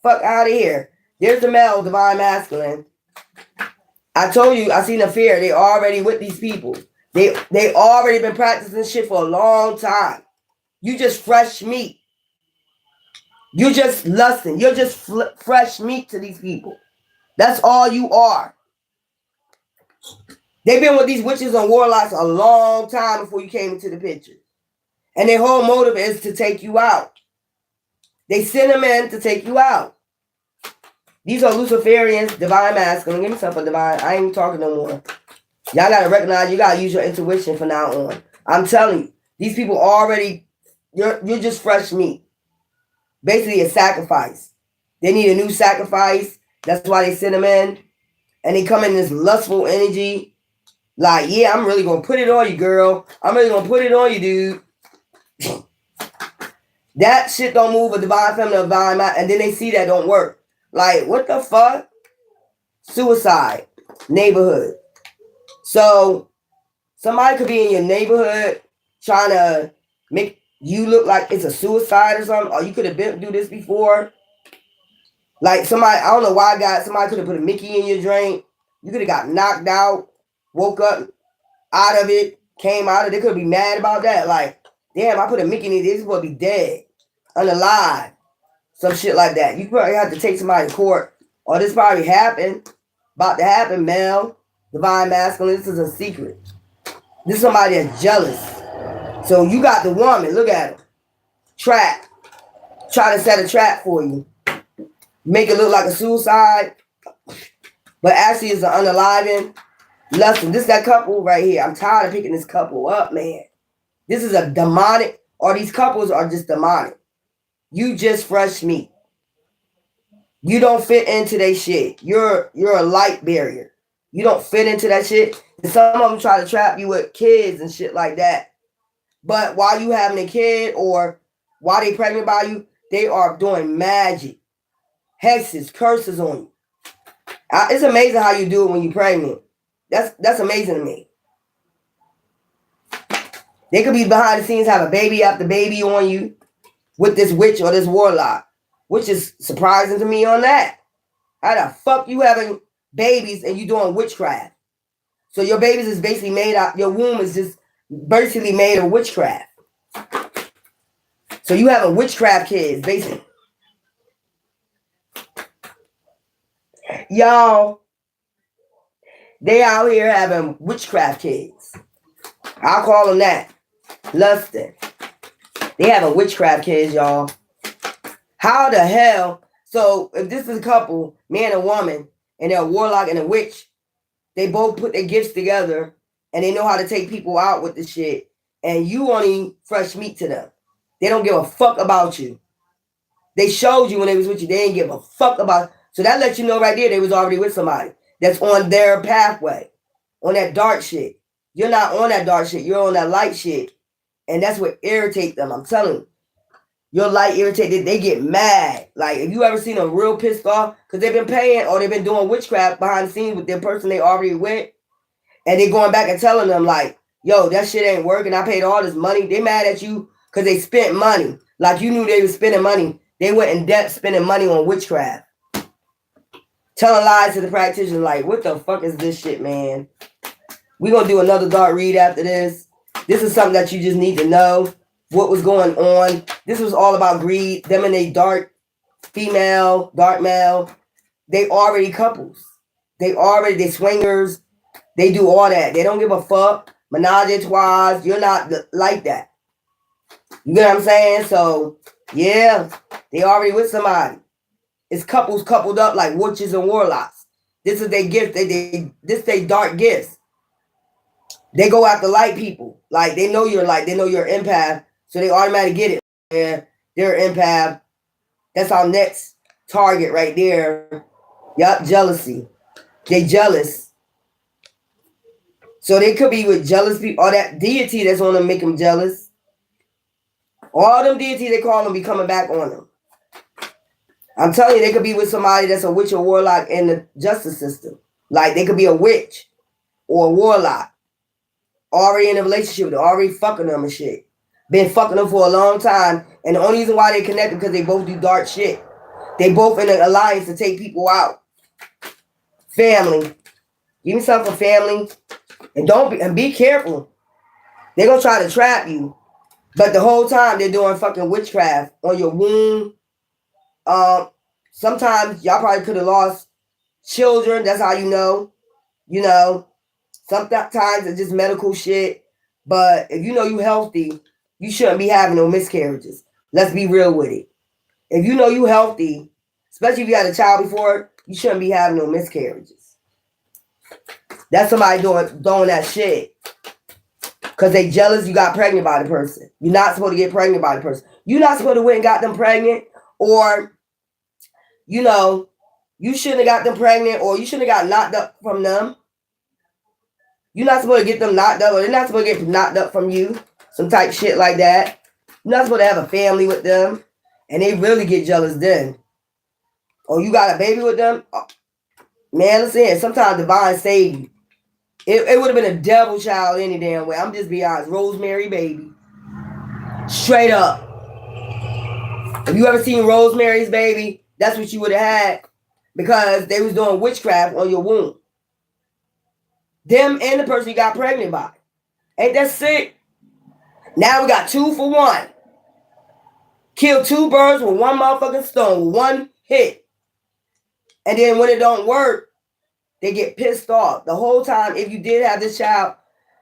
Speaker 1: Fuck out of here. There's the male, divine masculine. I told you, I seen a fear. They already with these people. They already been practicing shit for a long time. You just fresh meat. You just lusting. You're just fresh meat to these people. That's all you are. They've been with these witches and warlocks a long time before you came into the picture. And their whole motive is to take you out. They send them in to take you out. These are Luciferians, divine masculine. Give me something divine. I ain't talking no more. Y'all got to recognize, you got to use your intuition from now on. I'm telling you, these people already, you're just fresh meat. Basically a sacrifice. They need a new sacrifice. That's why they send them in. And they come in this lustful energy. Like, yeah, I'm really going to put it on you, girl. I'm really going to put it on you, dude. That shit don't move a divine feminine, divine mind. And then they see that don't work. Like, what the fuck? Suicide. Neighborhood. So, somebody could be in your neighborhood trying to make you look like it's a suicide or something. Or you could have been through this before. Like somebody, I don't know why somebody could have put a Mickey in your drink. You could have got knocked out, woke up out of it, came out of it. They could be mad about that. Like, damn, I put a Mickey in it. This is supposed to be dead, unalive. Some shit like that. You probably have to take somebody to court. Or this probably happened. About to happen, male. Divine masculine. This is a secret. This is somebody that's jealous. So you got the woman. Look at her. Trap. Try to set a trap for you. Make it look like a suicide. But actually it's an unaliving. Lust. This is that couple right here. I'm tired of picking this couple up, man. This is a demonic. Or these couples are just demonic. You just fresh meat. You don't fit into that shit. You're a light barrier. You don't fit into that shit. And some of them try to trap you with kids and shit like that. But while you having a kid or while they pregnant by you, they are doing magic. Hexes, curses on you. It's amazing how you do it when you're pregnant. That's amazing to me. They could be behind the scenes, have a baby after baby on you with this witch or this warlock, which is surprising to me on that. How the fuck you having babies and you doing witchcraft? So your babies is basically made out, your womb is just basically made of witchcraft. So you having witchcraft kids, basically. Y'all, they out here having witchcraft kids. I'll call them that. Lusting. They having witchcraft kids, y'all. How the hell? So if this is a couple, man and woman, and they're a warlock and a witch, they both put their gifts together and they know how to take people out with the shit. And you only fresh meat to them. They don't give a fuck about you. They showed you when they was with you. They didn't give a fuck about. So that lets you know right there they was already with somebody that's on their pathway, on that dark shit. You're not on that dark shit. You're on that light shit. And that's what irritates them. I'm telling you. Your light irritated, they get mad. Like, if you ever seen them real pissed off, because they've been paying or they've been doing witchcraft behind the scenes with their person they already with, and they going back and telling them, like, yo, that shit ain't working. I paid all this money. They mad at you because they spent money. Like, you knew they was spending money. They went in debt spending money on witchcraft. Telling lies to the practitioner, like, what the fuck is this shit, man? We going to do another dark read after this. This is something that you just need to know. What was going on. This was all about greed. Them and they dark female, dark male. They already couples. They swingers. They do all that. They don't give a fuck. Menage a trois. You're not like that. You get what I'm saying? So, yeah. They already with somebody. It's couples coupled up like witches and warlocks. This is their gift. This they dark gifts. They go after light people. Like, they know you're light. They know you're empath. So they automatically get it. Yeah, they're empath. That's our next target right there. Yup, jealousy. They jealous. So they could be with jealous people. Or that deity that's on them make them jealous. All them deities they call them be coming back on them. I'm telling you, they could be with somebody that's a witch or warlock in the justice system. Like, they could be a witch or a warlock. Already in a relationship. They're already fucking them and shit. Been fucking them for a long time. And the only reason why they connected because they both do dark shit. They both in an alliance to take people out. Family. Give me something for family. And be careful. They're gonna try to trap you. But the whole time they're doing fucking witchcraft on your womb. Sometimes y'all probably could have lost children. That's how you know. You know. Sometimes it's just medical shit. But if you know you healthy, you shouldn't be having no miscarriages. Let's be real with it. If you know you healthy, especially if you had a child before, you shouldn't be having no miscarriages. That's somebody doing that shit. Because they jealous you got pregnant by the person. You're not supposed to get pregnant by the person. You're not supposed to went and got them pregnant. Or, you know, you shouldn't have got them pregnant, or you shouldn't have got knocked up from them. You're not supposed to get them knocked up, or they're not supposed to get knocked up from you. Some type shit like that. You're not supposed to have a family with them. And they really get jealous then. Oh, you got a baby with them? Oh, man, listen, sometimes divine save you. It would have been a devil child any damn way. I'm just being honest. Rosemary baby. Straight up. If you ever seen Rosemary's Baby, that's what you would have had, because they was doing witchcraft on your womb. Them and the person you got pregnant by. Ain't that sick? Now we got 2 for 1. Kill 2 birds with one motherfucking stone, one hit. And then when it don't work, they get pissed off. The whole time, if you did have this child,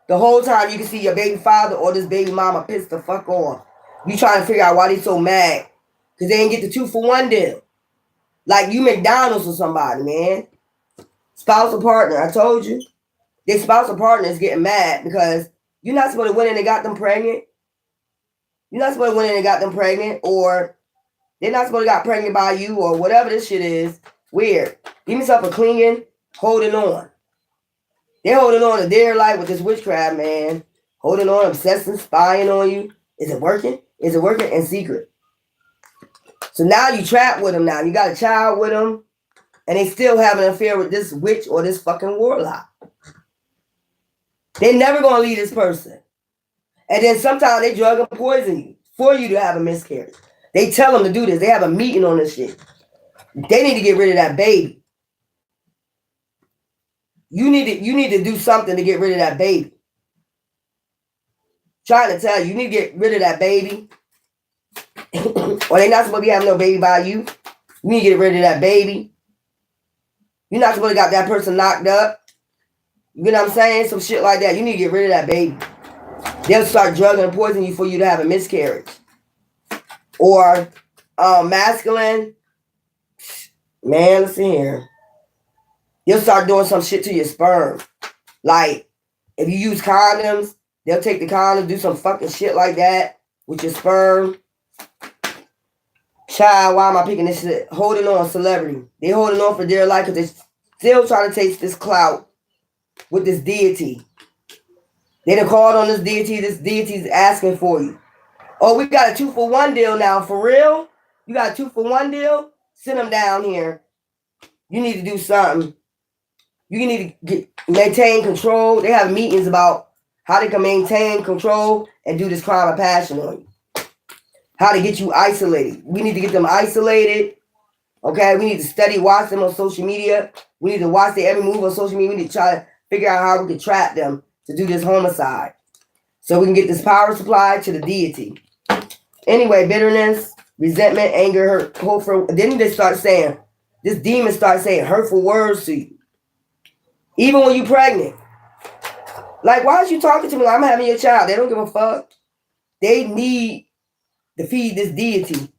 Speaker 1: the whole time you can see your baby father or this baby mama pissed the fuck off. You trying to figure out why they so mad. Because they didn't get the 2 for 1 deal. Like you McDonald's or somebody, man. Spousal partner, I told you. Their spousal partner is getting mad because you're not supposed to win in and got them pregnant. You're not supposed to win in and got them pregnant, or they're not supposed to got pregnant by you, or whatever this shit is. Weird. Give me something clinging, holding on. They're holding on to their life with this witchcraft, man. Holding on, obsessing, spying on you. Is it working? Is it working? In secret. So now you trapped with them now. You got a child with them, and they still have an affair with this witch or this fucking warlock. They're never going to leave this person. And then sometimes they drug and poison you for you to have a miscarriage. They tell them to do this. They have a meeting on this shit. They need to get rid of that baby. You need to do something to get rid of that baby. Trying to tell you, you need to get rid of that baby. Or they're not supposed to be having no baby by you. You need to get rid of that baby. You're not supposed to got that person knocked up. You know what I'm saying? Some shit like that. You need to get rid of that baby. They'll start drugging and poisoning you for you to have a miscarriage. Or masculine. Man, listen here. They'll start doing some shit to your sperm. Like, if you use condoms, they'll take the condoms, do some fucking shit like that with your sperm. Child, why am I picking this shit? Holding on, celebrity. They holding on for dear life because they're still trying to taste this clout with this deity. They done called on this deity. This deity's asking for you. Oh, we got a 2 for 1 deal now. For real? You got a 2 for 1 deal? Send them down here. You need to do something. You need to maintain control. They have meetings about how they can maintain control and do this crime of passion on you. How to get you isolated. We need to get them isolated. Okay? We need to study, watch them on social media. We need to watch their every move on social media. We need to try to figure out how we can trap them to do this homicide. So we can get this power supply to the deity. Anyway, bitterness, resentment, anger, hurt, hopeful. Then they start saying, this demon starts saying hurtful words to you. Even when you're pregnant. Like, why is you talking to me like I'm having your child? They don't give a fuck. They need to feed this deity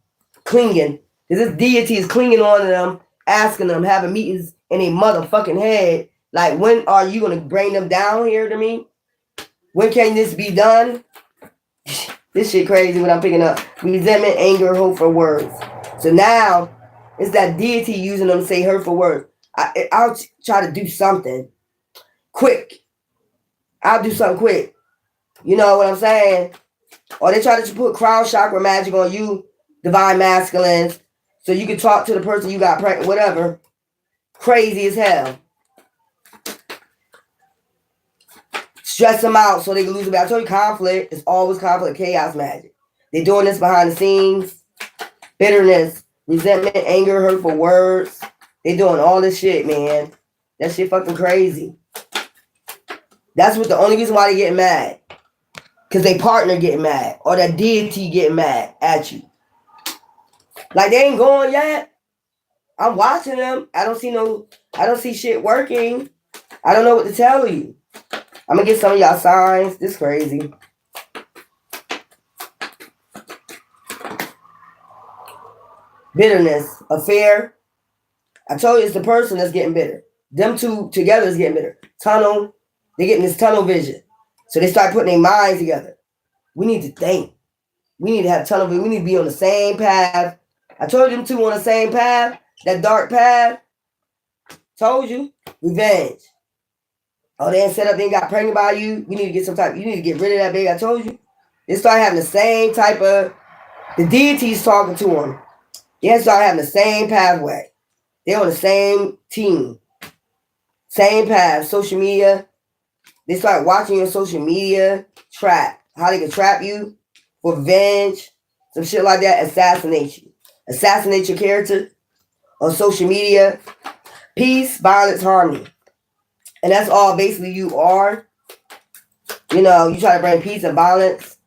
Speaker 1: clinging. Because this deity is clinging on to them, asking them, having meetings in a motherfucking head. Like, when are you going to bring them down here to me? When can this be done? This shit crazy what I'm picking up. Resentment, anger, hurtful words. So now, it's that deity using them to say hurtful words. I'll try to do something quick. I'll do something quick. You know what I'm saying? Or they try to put crown chakra magic on you, divine masculines, so you can talk to the person you got pregnant, whatever. Crazy as hell. Stress them out so they can lose it. I told you conflict is always conflict, chaos magic. They're doing this behind the scenes. Bitterness, resentment, anger, hurtful words. They doing all this shit, man. That shit fucking crazy. That's what the only reason why they getting mad. Because they partner getting mad. Or that deity getting mad at you. Like they ain't going yet. I'm watching them. I don't see shit working. I don't know what to tell you. I'm gonna get some of y'all signs. This crazy. Bitterness, affair. I told you it's the person that's getting bitter. Them two together is getting bitter. Tunnel, they getting this tunnel vision. So they start putting their minds together. We need to think. We need to have tunnel vision. We need to be on the same path. I told you them two on the same path, that dark path. Told you. Revenge. Oh, they ain't set up, they ain't got pregnant by you. You need to get some type, you need to get rid of that baby. I told you. They start having the same type of, the deities talking to them. They start having the same pathway. They're on the same team. Same path. Social media. They start watching your social media. Trap. How they can trap you. For revenge. Some shit like that. Assassinate you. Assassinate your character. On social media. Peace, violence, harmony. And that's all basically you are. You know, you try to bring peace and violence.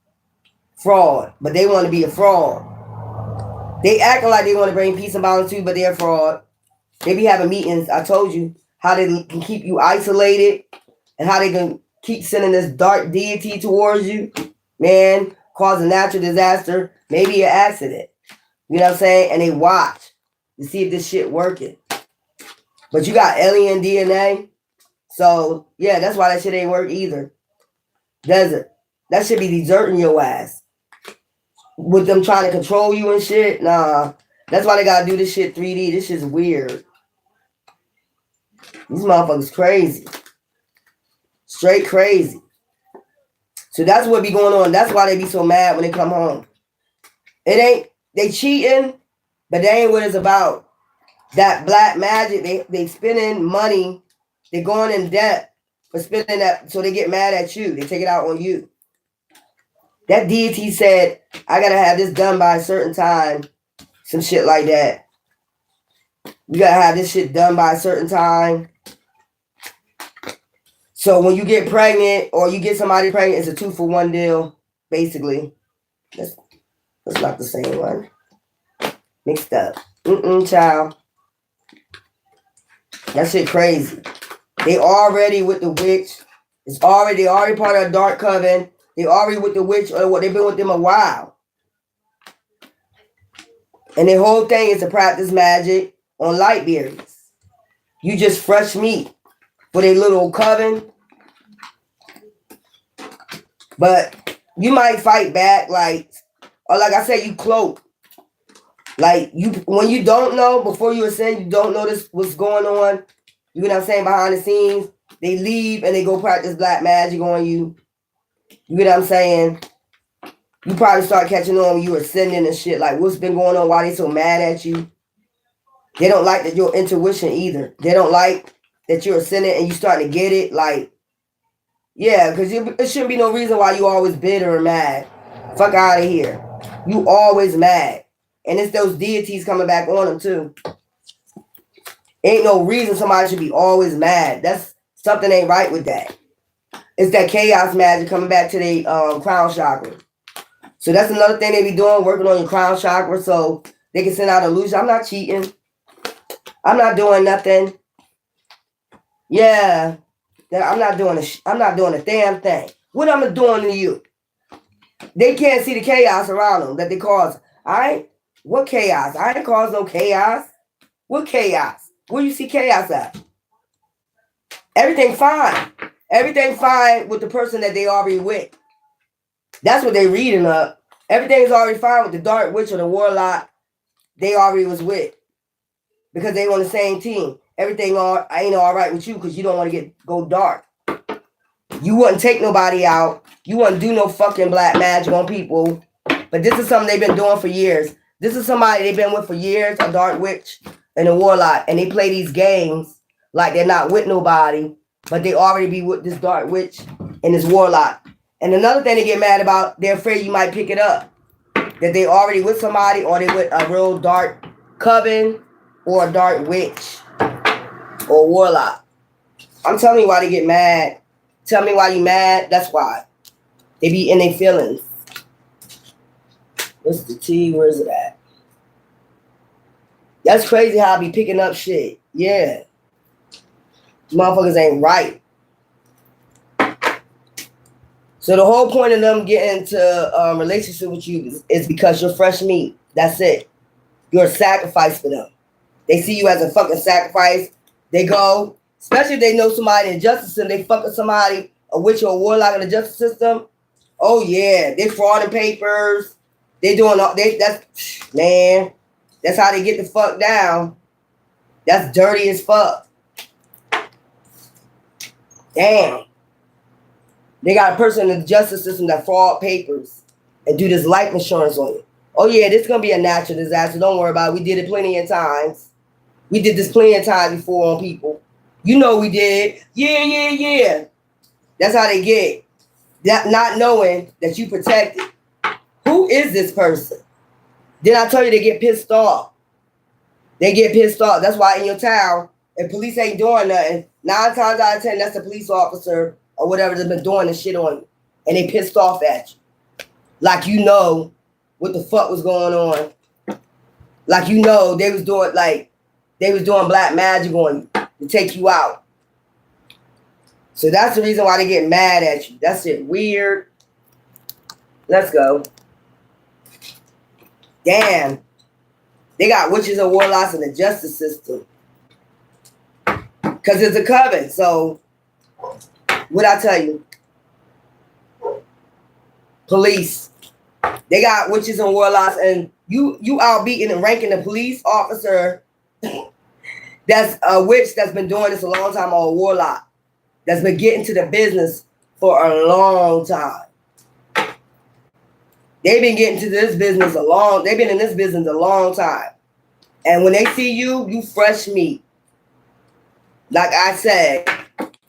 Speaker 1: Fraud. But they want to be a fraud. They acting like they want to bring peace and violence too, but they're a fraud. They be having meetings. I told you how they can keep you isolated and how they can keep sending this dark deity towards you. Man, cause a natural disaster, maybe an accident. You know what I'm saying? And they watch to see if this shit working. But you got alien DNA. So, yeah, that's why that shit ain't work either. Does it? That should be deserting your ass. With them trying to control you and shit. Nah. That's why they gotta do this shit 3D. This shit's weird. These motherfuckers crazy. Straight crazy. So that's what be going on. That's why they be so mad when they come home. It ain't, they cheating, but they ain't what it's about. That black magic, they spending money. They going in debt for spending that, so they get mad at you. They take it out on you. That deity said, I gotta have this done by a certain time. Some shit like that. You gotta have this shit done by a certain time. So when you get pregnant or you get somebody pregnant, it's a 2-for-1 deal, basically. That's not the same one. Mixed up. Child. That shit crazy. They already with the witch. They already part of a dark coven. They already with the witch, or what, they've been with them a while. And their whole thing is to practice magic on light bearers. You just fresh meat for their little coven. But you might fight back, like, or like I said, you cloak. Like, you, when you don't know, before you ascend, you don't know this what's going on. You know what I'm saying? Behind the scenes, they leave and they go practice black magic on you. You know what I'm saying? You probably start catching on when you ascending and shit. Like, what's been going on? Why they so mad at you? They don't like that your intuition either. They don't like that you're ascending and you starting to get it. Like, yeah, because it shouldn't be no reason why you always bitter or mad. Fuck out of here. You always mad. And it's those deities coming back on them too. Ain't no reason somebody should be always mad. That's something ain't right with that. It's that chaos magic coming back to the crown chakra. So that's another thing they be doing, working on your crown chakra so they can send out illusion. I'm not cheating. I'm not doing nothing. Yeah. I'm not doing a damn thing. What am I doing to you? They can't see the chaos around them that they cause. All right? What chaos? I ain't cause no chaos. What chaos? Where you see chaos at? Everything fine. Everything fine with the person that they already with. That's what they reading up. Everything's already fine with the dark witch or the warlock they already was with. Because they on the same team. Everything ain't all right with you because you don't want to go dark. You wouldn't take nobody out. You wouldn't do no fucking black magic on people. But this is something they've been doing for years. This is somebody they've been with for years, a dark witch and a warlock. And they play these games like they're not with nobody. But they already be with this dark witch and this warlock. And another thing they get mad about, they're afraid you might pick it up. That they already with somebody or they with a real dark coven or a dark witch or warlock. I'm telling you why they get mad. Tell me why you mad. That's why. They be in their feelings. What's the T? Where's it at? That's crazy how I be picking up shit. Yeah. Motherfuckers ain't right. So the whole point of them getting into relationship with you is because you're fresh meat. That's it. You're a sacrifice for them. They see you as a fucking sacrifice. They go, especially if they know somebody in the justice system, they fucking somebody, a witch or a warlock in the justice system. Oh yeah, they frauding papers. They doing all that's man. That's how they get the fuck down. That's dirty as fuck. Damn. They got a person in the justice system that fraud papers and do this life insurance on you. Oh yeah, this is gonna be a natural disaster. Don't worry about it. We did it plenty of times. We did this plenty of times before on people. You know we did. Yeah. That's how they get. That not knowing that you protected. Who is this person? Then I tell you they get pissed off. They get pissed off. That's why in your town, if police ain't doing nothing, 9 times out of 10, that's the police officer or whatever that's been doing this shit on you. And they pissed off at you. Like you know what the fuck was going on. Like you know they was doing black magic on you to take you out. So that's the reason why they get mad at you. That shit weird. Let's go. Damn. They got witches and warlocks in the justice system. Because it's a coven. So, what I tell you? Police. They got witches and warlocks. And you outbeating and ranking the police officer that's a witch that's been doing this a long time, or a warlock that's been getting to the business for a long time. They've been getting to this business they've been in this business a long time. And when they see you, you fresh meat. Like I said,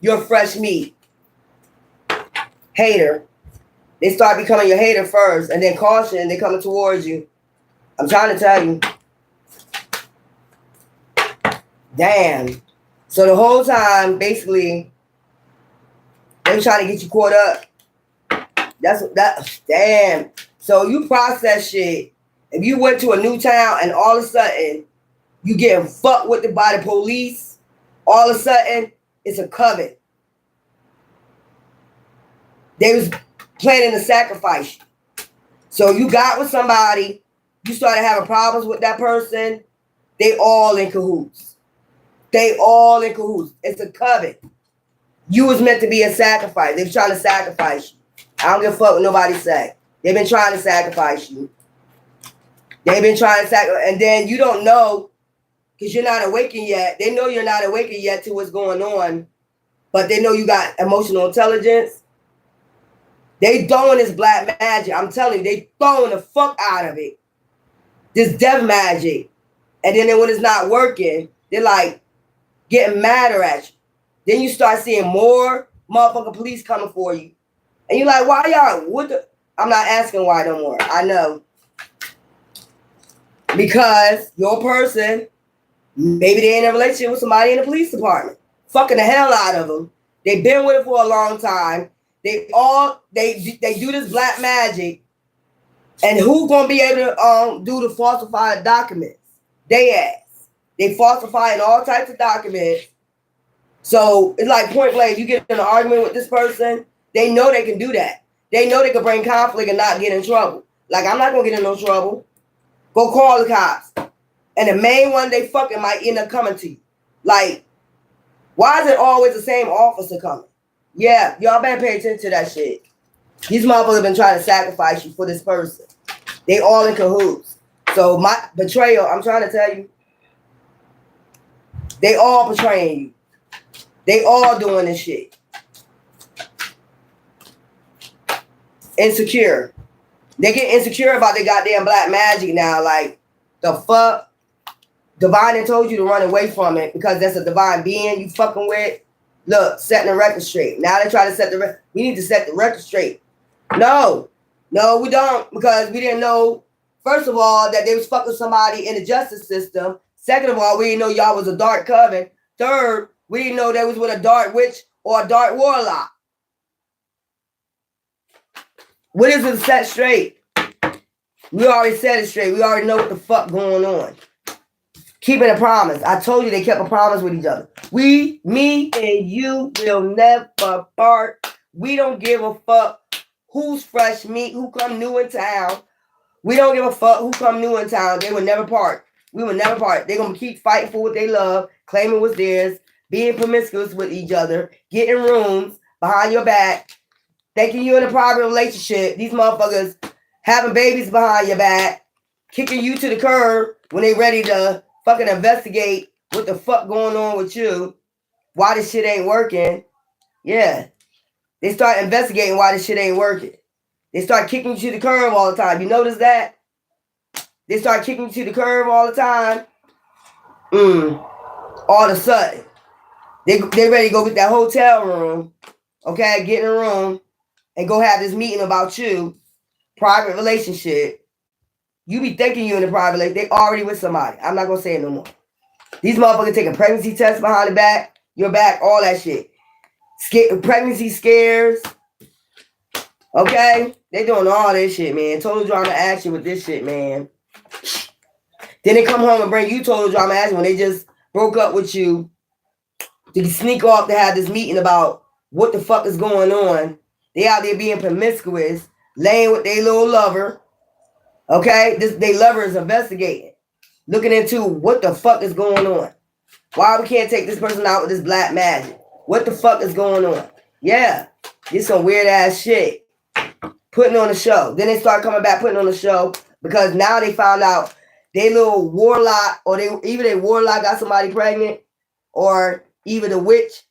Speaker 1: you're fresh meat. Hater. They start becoming your hater first, and then caution, they coming towards you. I'm trying to tell you. Damn. So the whole time, basically, they trying to get you caught up. Damn. So you process shit. If you went to a new town and all of a sudden you getting fucked with by the police, all of a sudden it's a coven. They was planning to sacrifice you. So you got with somebody, you started having problems with that person, they all in cahoots. They all in cahoots. It's a coven. You was meant to be a sacrifice. They was trying to sacrifice you. I don't give a fuck what nobody say. They've been trying to sacrifice you. They've been trying to sacrifice, and then you don't know because you're not awakened yet. They know you're not awakened yet to what's going on, but they know you got emotional intelligence. They throwing this black magic. I'm telling you, they throwing the fuck out of it. This death magic. And then when it's not working, they're like getting madder at you. Then you start seeing more motherfucking police coming for you. And you're like, why y'all? I'm not asking why no more. I know. Because your person, maybe they're in a relationship with somebody in the police department. Fucking the hell out of them. They've been with it for a long time. They do this black magic. And who's gonna be able to do the falsified documents? They ass. They falsifying all types of documents. So it's like point blank, you get in an argument with this person, they know they can do that. They know they can bring conflict and not get in trouble. Like, I'm not gonna get in no trouble. Go call the cops. And the main one they fucking might end up coming to you. Like, why is it always the same officer coming? Yeah, y'all better pay attention to that shit. These motherfuckers have been trying to sacrifice you for this person. They all in cahoots. So my betrayal, I'm trying to tell you, they all betraying you. They all doing this shit. Insecure. They get insecure about their goddamn black magic now. Like, the fuck? Divine told you to run away from it because that's a divine being you fucking with. Look, setting the record straight. Now they try to set the record. We need to set the record straight. No, we don't, because we didn't know, first of all, that they was fucking somebody in the justice system. Second of all, we didn't know y'all was a dark coven. Third, we didn't know they was with a dark witch or a dark warlock. What is it set straight? We already set it straight. We already know what the fuck going on. Keeping a promise. I told you they kept a promise with each other. Me and you will never part. We don't give a fuck who's fresh meat, who come new in town. We don't give a fuck who come new in town. They will never part. We will never part. They're going to keep fighting for what they love, claiming what's theirs, being promiscuous with each other, getting rooms behind your back, thinking you're in a private relationship. These motherfuckers having babies behind your back, kicking you to the curb when they ready to fucking investigate what the fuck going on with you, why this shit ain't working. Yeah. They start investigating why this shit ain't working. They start kicking you to the curb all the time. You notice that? They start kicking you to the curb all the time. All of a sudden, they ready to go get that hotel room, okay, get in a room, and go have this meeting about you, private relationship. You be thinking you in a private relationship. They already with somebody. I'm not going to say it no more. These motherfuckers take a pregnancy test behind the back, your back, all that shit. Pregnancy scares. Okay? They doing all this shit, man. Total drama action with this shit, man. Then they come home and bring you total drama action when they just broke up with you to sneak off to have this meeting about what the fuck is going on. They out there being promiscuous, laying with their little lover. Okay? They lover is investigating. Looking into what the fuck is going on. Why we can't take this person out with this black magic? What the fuck is going on? Yeah. This some weird ass shit. Putting on a show. Then they start coming back putting on a show because now they found out they little warlock or either they warlock got somebody pregnant or even the witch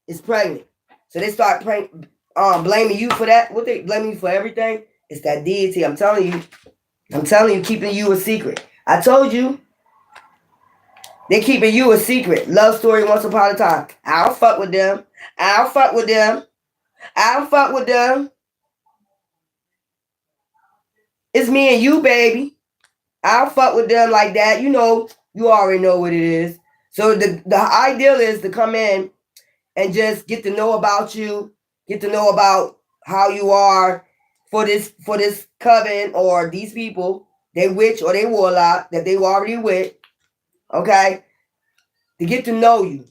Speaker 1: is pregnant. So they start blaming you for that. What they blaming you for everything? It's that deity. I'm telling you, keeping you a secret. I told you. They keeping you a secret. Love story once upon a time. I don't fuck with them. I don't fuck with them. I don't fuck with them. It's me and you, baby. I don't fuck with them like that. You know, you already know what it is. So the ideal is to come in and just get to know about you, get to know about how you are for this coven or these people, they witch or they warlock that they already with. Okay? To get to know you,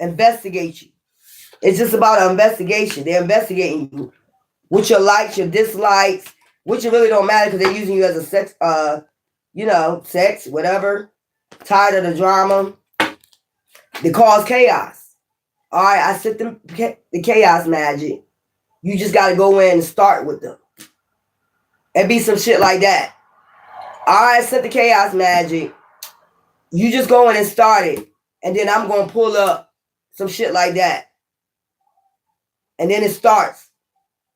Speaker 1: investigate you. It's just about an investigation. They're investigating you. What your likes, your dislikes, which it really don't matter because they're using you as a sex, sex, whatever. Tired of the drama. They cause chaos. All right, I set the chaos magic. You just got to go in and start with them. And be some shit like that. All right, set the chaos magic. You just go in and start it. And then I'm going to pull up some shit like that. And then it starts.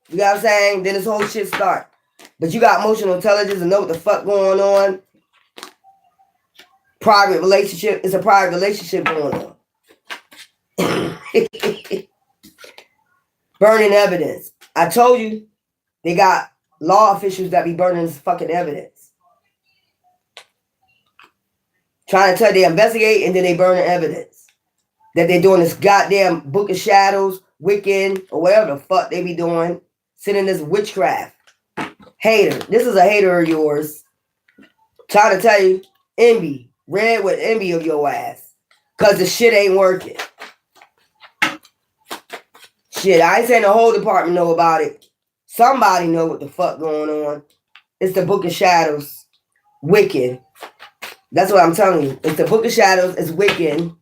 Speaker 1: You know what I'm saying? Then this whole shit starts. But you got emotional intelligence and know what the fuck going on. Private relationship. It's a private relationship going on. Burning evidence. I told you they got law officials that be burning this fucking evidence. Trying to tell they investigate and then they burn the evidence. That they're doing this goddamn book of shadows, Wiccan, or whatever the fuck they be doing. Sitting this witchcraft. Hater. This is a hater of yours. Trying to tell you, envy. Red with envy of your ass. Because the shit ain't working. Shit, I ain't saying the whole department know about it. Somebody know what the fuck going on. It's the Book of Shadows. Wiccan. That's what I'm telling you. It's the Book of Shadows. It's Wiccan.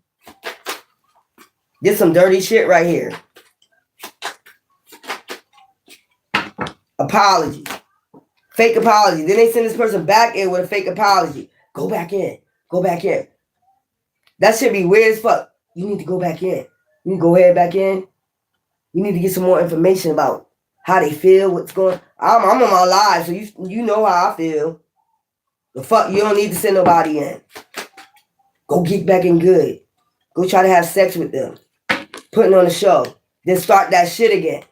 Speaker 1: This some dirty shit right here. Apology. Fake apology. Then they send this person back in with a fake apology. Go back in. Go back in. That should be weird as fuck. You need to go back in. You need to go ahead back in. You need to get some more information about how they feel, what's going on. I'm on my live, so you know how I feel. The fuck, you don't need to send nobody in. Go get back in good. Go try to have sex with them. Putting on a show. Then start that shit again.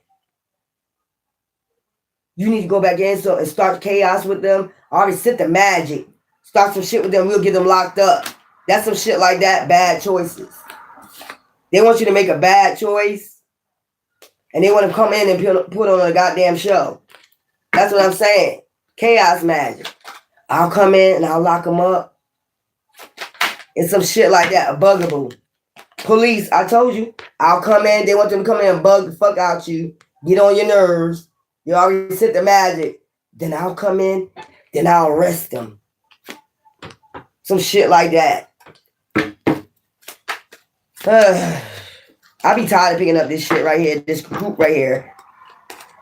Speaker 1: You need to go back in and start chaos with them. I already sent the magic. Start some shit with them. We'll get them locked up. That's some shit like that. Bad choices. They want you to make a bad choice. And they want to come in and put on a goddamn show. That's what I'm saying. Chaos magic. I'll come in and I'll lock them up. And some shit like that. A bugaboo. Police, I told you. I'll come in. They want them to come in and bug the fuck out you. Get on your nerves. You already sent the magic. Then I'll come in. Then I'll arrest them. Some shit like that. I be tired of picking up this shit right here. This group right here.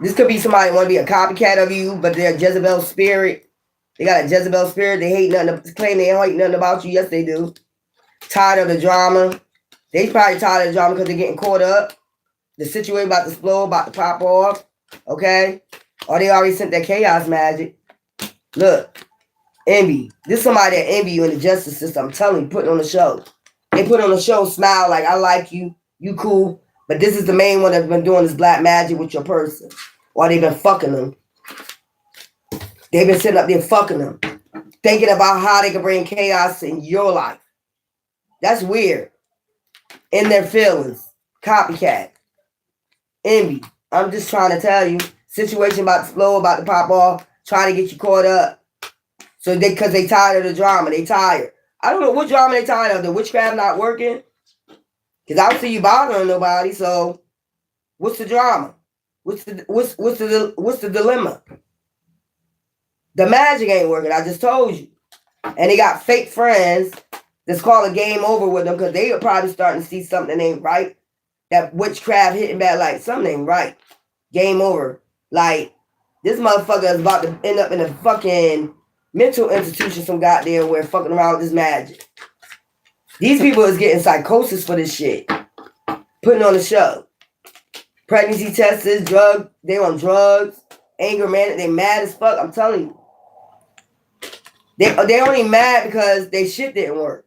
Speaker 1: This could be somebody want to be a copycat of you, but they're a Jezebel spirit. They got a Jezebel spirit. They hate nothing. Claim they don't hate nothing about you. Yes, they do. Tired of the drama. They probably tired of the drama because they're getting caught up. The situation about to explode, about to pop off. Okay? Or they already sent their chaos magic. Look. Envy. This is somebody that envy you in the justice system. I'm telling you, putting on the show. They put on the show, smile like, I like you. You cool. But this is the main one that's been doing this black magic with your person. Or they've been fucking them. They've been sitting up there fucking them. Thinking about how they can bring chaos in your life. That's weird. In their feelings. Copycat. Envy. I'm just trying to tell you. Situation about to slow, about to pop off. Trying to get you caught up. So because they tired of the drama. They tired. I don't know what drama they tired of. The witchcraft not working. Because I don't see you bothering nobody. So what's the drama? What's the dilemma? The magic ain't working. I just told you. And they got fake friends that's calling game over with them because they are probably starting to see something ain't right. That witchcraft hitting back like something ain't right. Game over. Like this motherfucker is about to end up in a fucking mental institution some goddamn where fucking around with this magic. These people is getting psychosis for this shit. Putting on the show. Pregnancy testers, drug, they on drugs, anger man, they mad as fuck. I'm telling you. They only mad because they shit didn't work.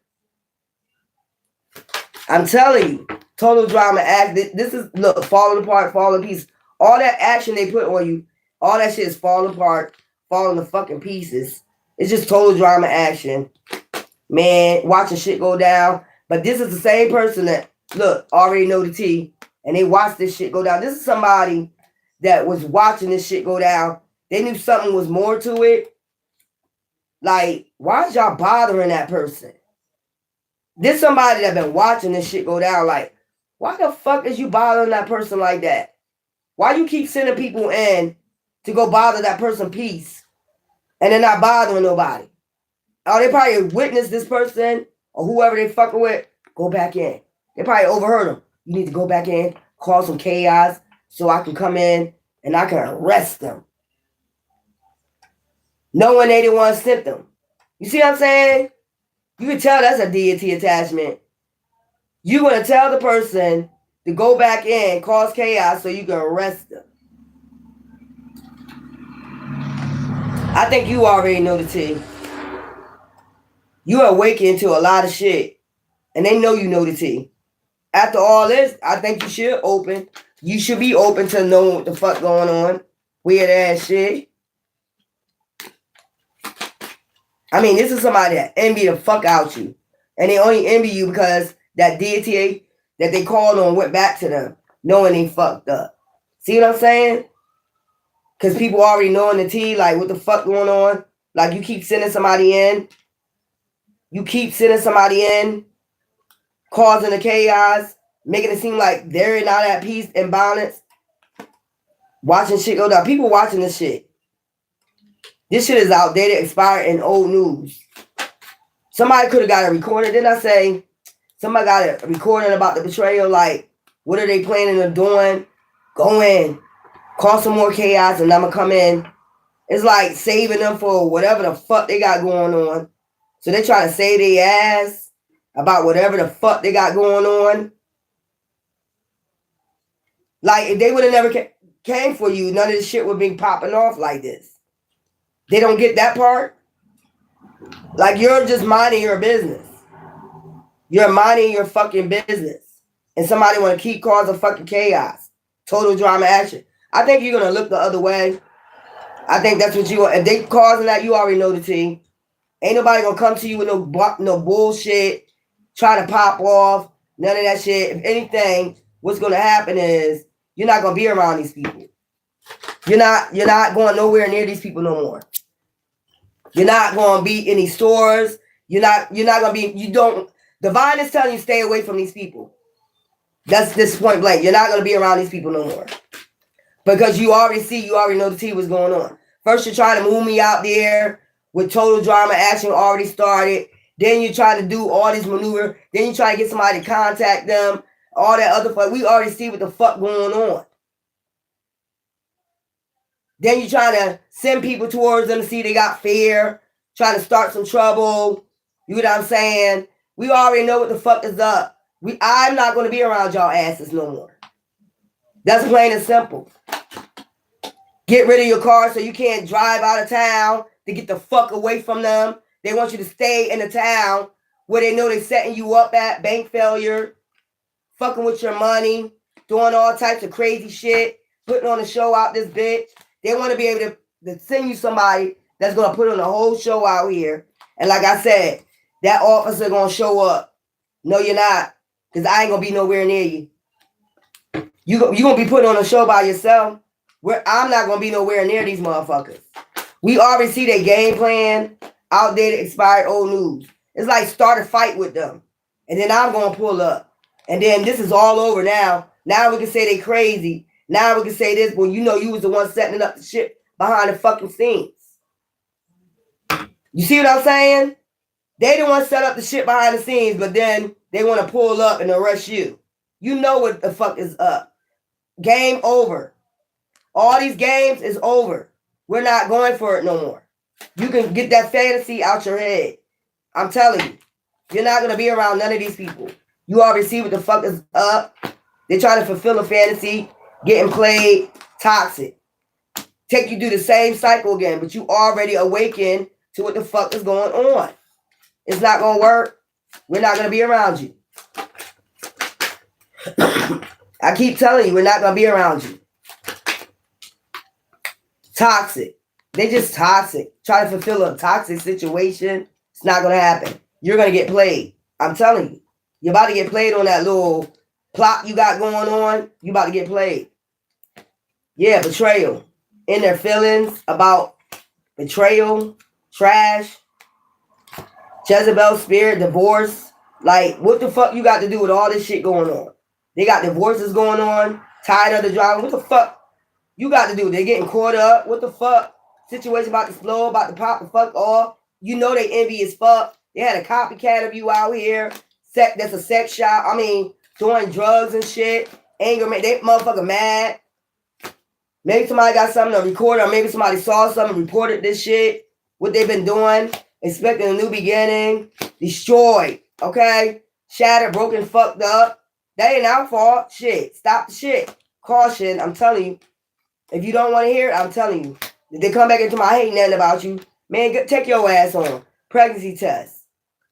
Speaker 1: I'm telling you. Total drama act. This is, look, falling apart, falling to pieces. All that action they put on you, all that shit is falling apart, falling to fucking pieces. It's just total drama action. Man, watching shit go down. But this is the same person that, look, already know the tea. And they watched this shit go down. This is somebody that was watching this shit go down. They knew something was more to it. Like, why is y'all bothering that person? This somebody that been watching this shit go down. Like, why the fuck is you bothering that person like that? Why you keep sending people in to go bother that person peace and they're not bothering nobody? Oh, they probably witnessed this person or whoever they fucking with. Go back in. They probably overheard them. You need to go back in, cause some chaos so I can come in and I can arrest them. Knowing they didn't want to send them. You see what I'm saying? You can tell that's a deity attachment. You're going to tell the person to go back in, cause chaos so you can arrest them. I think you already know the tea. You awaken to a lot of shit. And they know you know the tea. After all this, I think you should open. You should be open to knowing what the fuck going on. Weird ass shit. I mean, this is somebody that envy the fuck out you. And they only envy you because that deity that they called on went back to them. Knowing they fucked up. See what I'm saying? Because people already knowing the tea. Like, what the fuck going on? Like, you keep sending somebody in. You keep sending somebody in. Causing the chaos, making it seem like they're not at peace and balance. Watching shit go down. People watching this shit. This shit is outdated, expired, and old news. Somebody could have got a recording. Didn't I say somebody got a recording about the betrayal? Like, what are they planning on doing? Go in, cause some more chaos, and I'm gonna come in. It's like saving them for whatever the fuck they got going on. So they trying to save their ass about whatever the fuck they got going on. Like, if they would have never came for you, none of this shit would be popping off like this. They don't get that part. Like, you're just minding your business. You're minding your fucking business. And somebody want to keep causing fucking chaos. Total drama action. I think you're going to look the other way. I think that's what you want. If they causing that, you already know the tea. Ain't nobody going to come to you with no bullshit. Try to pop off, none of that shit. If anything, what's gonna happen is you're not gonna be around these people. You're not going nowhere near these people no more. You're not gonna be in these stores. You're not gonna be. You don't. Divine is telling you stay away from these people. That's this point blank. You're not gonna be around these people no more. Because you already know the tea was going on. First, you're trying to move me out there with total drama action already started. Then you're trying to do all this maneuver. Then you try to get somebody to contact them. All that other fuck. We already see what the fuck going on. Then you're trying to send people towards them to see they got fear. Trying to start some trouble. You know what I'm saying? We already know what the fuck is up. I'm not going to be around y'all asses no more. That's plain and simple. Get rid of your car so you can't drive out of town to get the fuck away from them. They want you to stay in the town where they know they're setting you up at bank failure, fucking with your money, doing all types of crazy shit, putting on a show out this bitch. They want to be able to send you somebody that's going to put on a whole show out here. And like I said, that officer going to show up. No, you're not. Because I ain't going to be nowhere near you. You going to be putting on a show by yourself. Where I'm not going to be nowhere near these motherfuckers. We already see their game plan, outdated, expired, old news. It's like start a fight with them. And then I'm going to pull up. And then this is all over now. Now we can say they crazy. Now we can say this when you know you was the one setting up the shit behind the fucking scenes. You see what I'm saying? They the one set up the shit behind the scenes, but then they want to pull up and arrest you. You know what the fuck is up. Game over. All these games is over. We're not going for it no more. You can get that fantasy out your head. I'm telling you. You're not going to be around none of these people. You already see what the fuck is up. They're trying to fulfill a fantasy, getting played, toxic. Take you through the same cycle again, but you already awakened to what the fuck is going on. It's not going to work. We're not going to be around you. I keep telling you, we're not going to be around you. Toxic. They just toxic. Try to fulfill a toxic situation. It's not going to happen. You're going to get played. I'm telling you. You're about to get played on that little plot you got going on. You about to get played. Yeah, betrayal. In their feelings about betrayal, trash, Jezebel spirit, divorce. Like, what the fuck you got to do with all this shit going on? They got divorces going on. Tired of the drama. What the fuck you got to do? They're getting caught up. What the fuck? Situation about to explode, about to pop the fuck off. You know they envy as fuck. They had a copycat of you out here. That's a sex shop. I mean, doing drugs and shit. Anger, they motherfucker mad. Maybe somebody got something to record, or maybe somebody saw something, reported this shit. What they've been doing. Expecting a new beginning. Destroyed. Okay? Shattered, broken, fucked up. That ain't our fault. Shit. Stop the shit. Caution. I'm telling you. If you don't want to hear it, I'm telling you. If they come back into my hate nothing about you, man, take your ass on. Pregnancy test.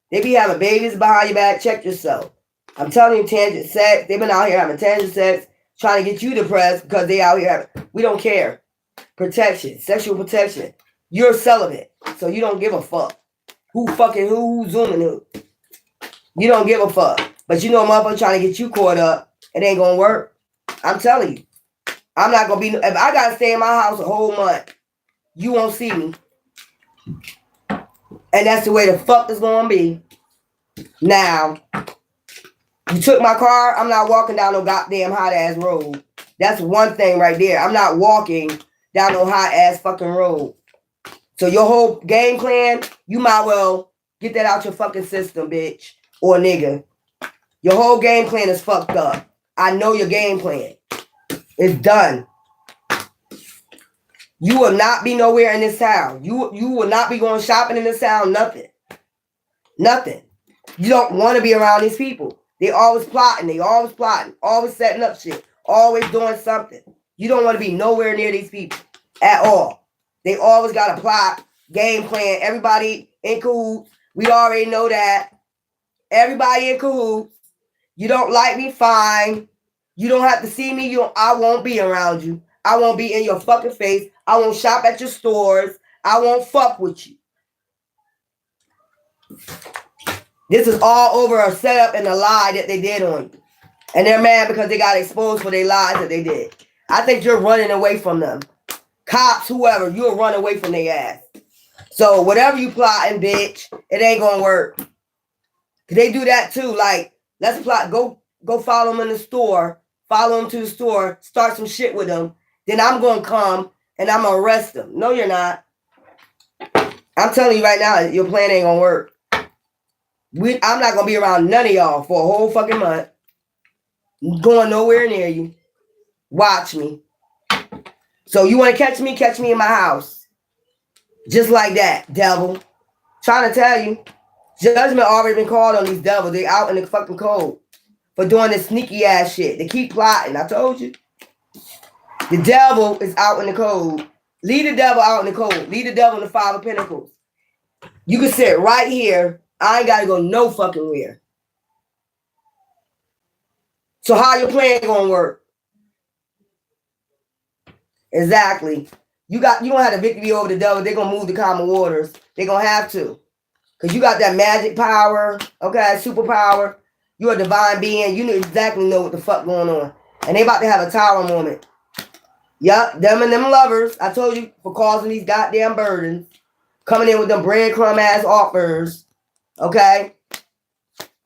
Speaker 1: They be having babies behind your back. Check yourself. I'm telling you, tangent sex. They've been out here having tangent sex, trying to get you depressed because they out here. We don't care. Protection. Sexual protection. You're celibate, so you don't give a fuck. Who fucking who's zooming who? You don't give a fuck. But you know a motherfucker trying to get you caught up. It ain't gonna work. I'm telling you. I'm not gonna be. If I gotta stay in my house a whole month, you won't see me. And that's the way the fuck it's gonna be. Now, you took my car. I'm not walking down no goddamn hot ass road. That's one thing right there. I'm not walking down no hot ass fucking road. So your whole game plan, you might well get that out your fucking system, bitch. Or nigga. Your whole game plan is fucked up. I know your game plan. It's done. You will not be nowhere in this town. You will not be going shopping in this town. Nothing. Nothing. You don't want to be around these people. They always plotting. They always plotting. Always setting up shit. Always doing something. You don't want to be nowhere near these people at all. They always got a plot, game plan. Everybody in cahoots. We already know that. Everybody in cahoots. You don't like me, fine. You don't have to see me. I won't be around you. I won't be in your fucking face. I won't shop at your stores. I won't fuck with you. This is all over a setup and a lie that they did on you. And they're mad because they got exposed for their lies that they did. I think you're running away from them. Cops, whoever, you'll run away from their ass. So whatever you plotting, bitch, it ain't gonna work. They do that too. Like, let's plot. Go follow them in the store. Follow them to the store. Start some shit with them. then I'm going to come and I'm going to arrest them. No, you're not. I'm telling you right now, your plan ain't going to work. I'm not going to be around none of y'all for a whole fucking month. Going nowhere near you. Watch me. So you want to catch me? Catch me in my house. Just like that, devil. Trying to tell you. Judgment already been called on these devils. They out in the fucking cold for doing this sneaky ass shit. They keep plotting. I told you. The devil is out in the cold. Leave the devil out in the cold. Leave the devil in the Five of Pentacles. You can sit right here. I ain't got to go no fucking where. So how your plan gonna work? Exactly. You don't have the victory over the devil. They're gonna move the common waters. They're gonna have to. Because you got that magic power, okay, superpower. You're a divine being. You exactly know what the fuck going on. And they about to have a tower moment. Yup, them and them lovers. I told you, for causing these goddamn burdens. Coming in with them breadcrumb ass offers. Okay?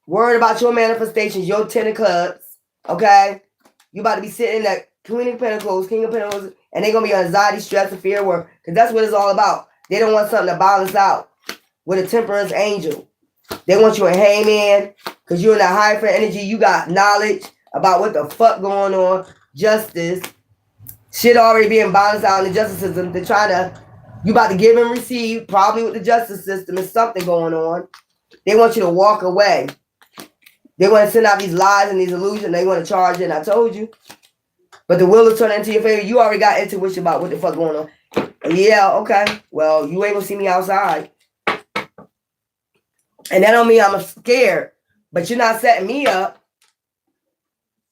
Speaker 1: Worried about your manifestations, your 10 of clubs. Okay? You about to be sitting in that Queen of Pentacles, King of Pentacles, and they're going to be anxiety, stress, and fear work. Because that's what it's all about. They don't want something to balance out with a temperance angel. They want you in Hangman because you're in that higher energy. You got knowledge about what the fuck going on. Justice. Shit already being balanced out in the justice system. They're trying to, you about to give and receive, probably with the justice system. There's something going on. They want you to walk away. They want to send out these lies and these illusions. They want to charge in. I told you. But the will is turning into your favor. You already got intuition about what the fuck going on. Yeah, okay. Well, you ain't gonna see me outside. And that don't mean I'm scared. But you're not setting me up.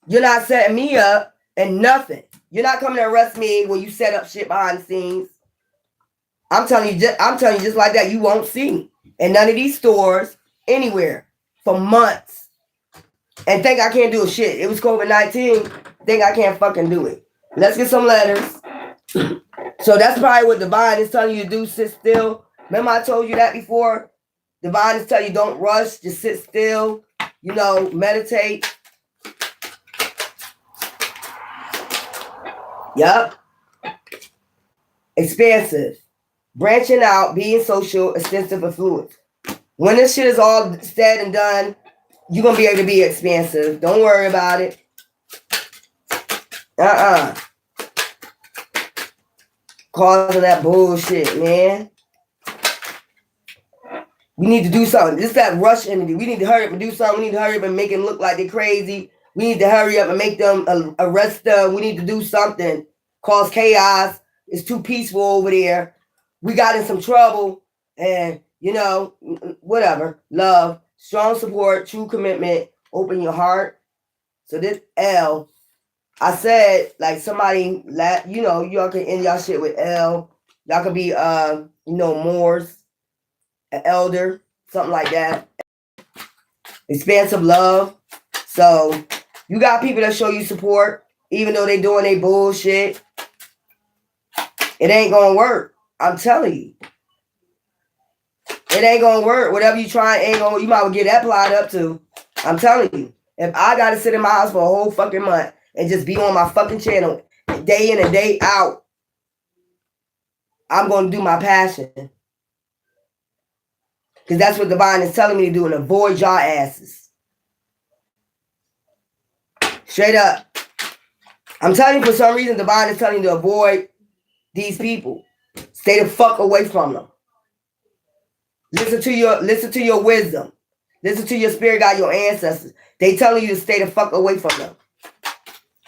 Speaker 1: You're not setting me up and nothing. You're not coming to arrest me when you set up shit behind the scenes. I'm telling you just like that, you won't see me in none of these stores, anywhere, for months. And think I can't do a shit. It was COVID-19. Think I can't fucking do it. Let's get some letters. So that's probably what Divine is telling you to do, sit still. Remember I told you that before? Divine is telling you don't rush, just sit still, meditate. Yup. Expansive. Branching out, being social, extensive influence. When this shit is all said and done, you're going to be able to be expansive. Don't worry about it. Causing that bullshit, man. We need to do something. This is that rush energy. We need to hurry up and do something. We need to hurry up and make them look like they're crazy. We need to hurry up and make them arrest them. We need to do something. Cause chaos. It's too peaceful over there. We got in some trouble. And, whatever. Love. Strong support. True commitment. Open your heart. So this L. I said, like somebody, y'all can end y'all shit with L. Y'all could be, Moors. An elder, something like that. Expansive love. So you got people that show you support, even though they doing their bullshit. It ain't gonna work. I'm telling you. It ain't gonna work. Whatever you try, you might well get that plot up to. I'm telling you. If I gotta sit in my house for a whole fucking month and just be on my fucking channel day in and day out, I'm gonna do my passion. Because that's what Divine is telling me to do, and avoid y'all asses. Straight up. I'm telling you, for some reason, Divine is telling you to avoid these people. Stay the fuck away from them. Listen to your wisdom. Listen to your spirit guide, your ancestors. They telling you to stay the fuck away from them.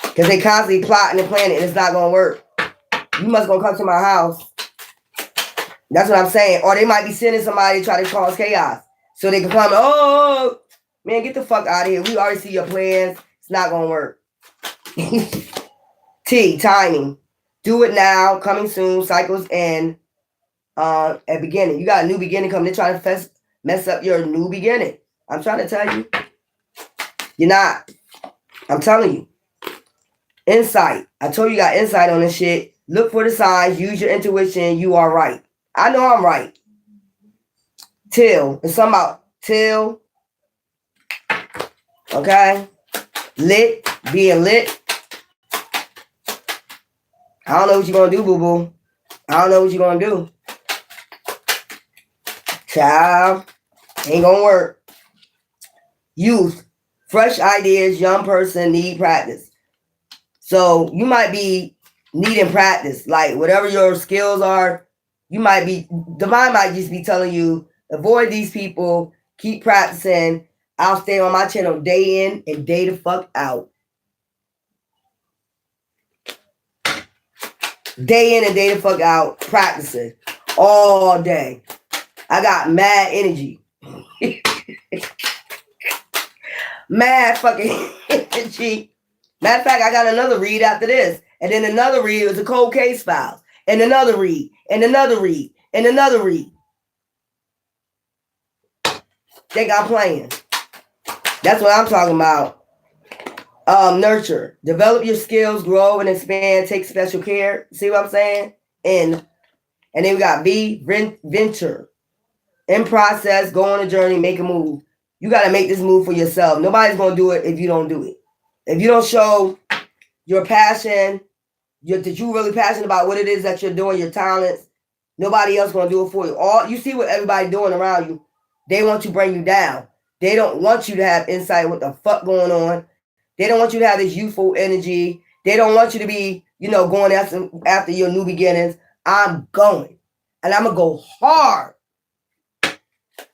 Speaker 1: Because they constantly plotting and planning, and it's not going to work. You must gonna come to my house. That's what I'm saying. Or they might be sending somebody to try to cause chaos. So they can come, man, get the fuck out of here. We already see your plans. It's not going to work. T, timing. Do it now. Coming soon. Cycles end. At beginning. You got a new beginning coming. They're trying to mess up your new beginning. I'm trying to tell you. You're not. I'm telling you. Insight. I told you got insight on this shit. Look for the signs. Use your intuition. You are right. I know I'm right. Till. It's something about till. Okay. Lit. Being lit. I don't know what you're going to do, boo-boo. I don't know what you're going to do. Child, ain't going to work. Youth, fresh ideas, young person, need practice. So you might be needing practice. Like whatever your skills are, you might be, divine might just be telling you, avoid these people, keep practicing. I'll stay on my channel day in and day the fuck out. Day in and day the fuck out, practicing all day. I got mad energy. Mad fucking energy. Matter of fact, I got another read after this. And then another read was a cold case files. And another read. And another read. And another read. Think I'm playing. That's what I'm talking about. Nurture. Develop your skills, grow and expand, take special care. See what I'm saying? And then we got V, venture. In process, go on a journey, make a move. You got to make this move for yourself. Nobody's going to do it if you don't do it. If you don't show your passion, that you're really passionate about what it is that you're doing, your talents, nobody else going to do it for you. All you see what everybody doing around you, they want to bring you down. They don't want you to have insight what the fuck going on. They don't want you to have this youthful energy. They don't want you to be, going after your new beginnings. I'm going. And I'm going to go hard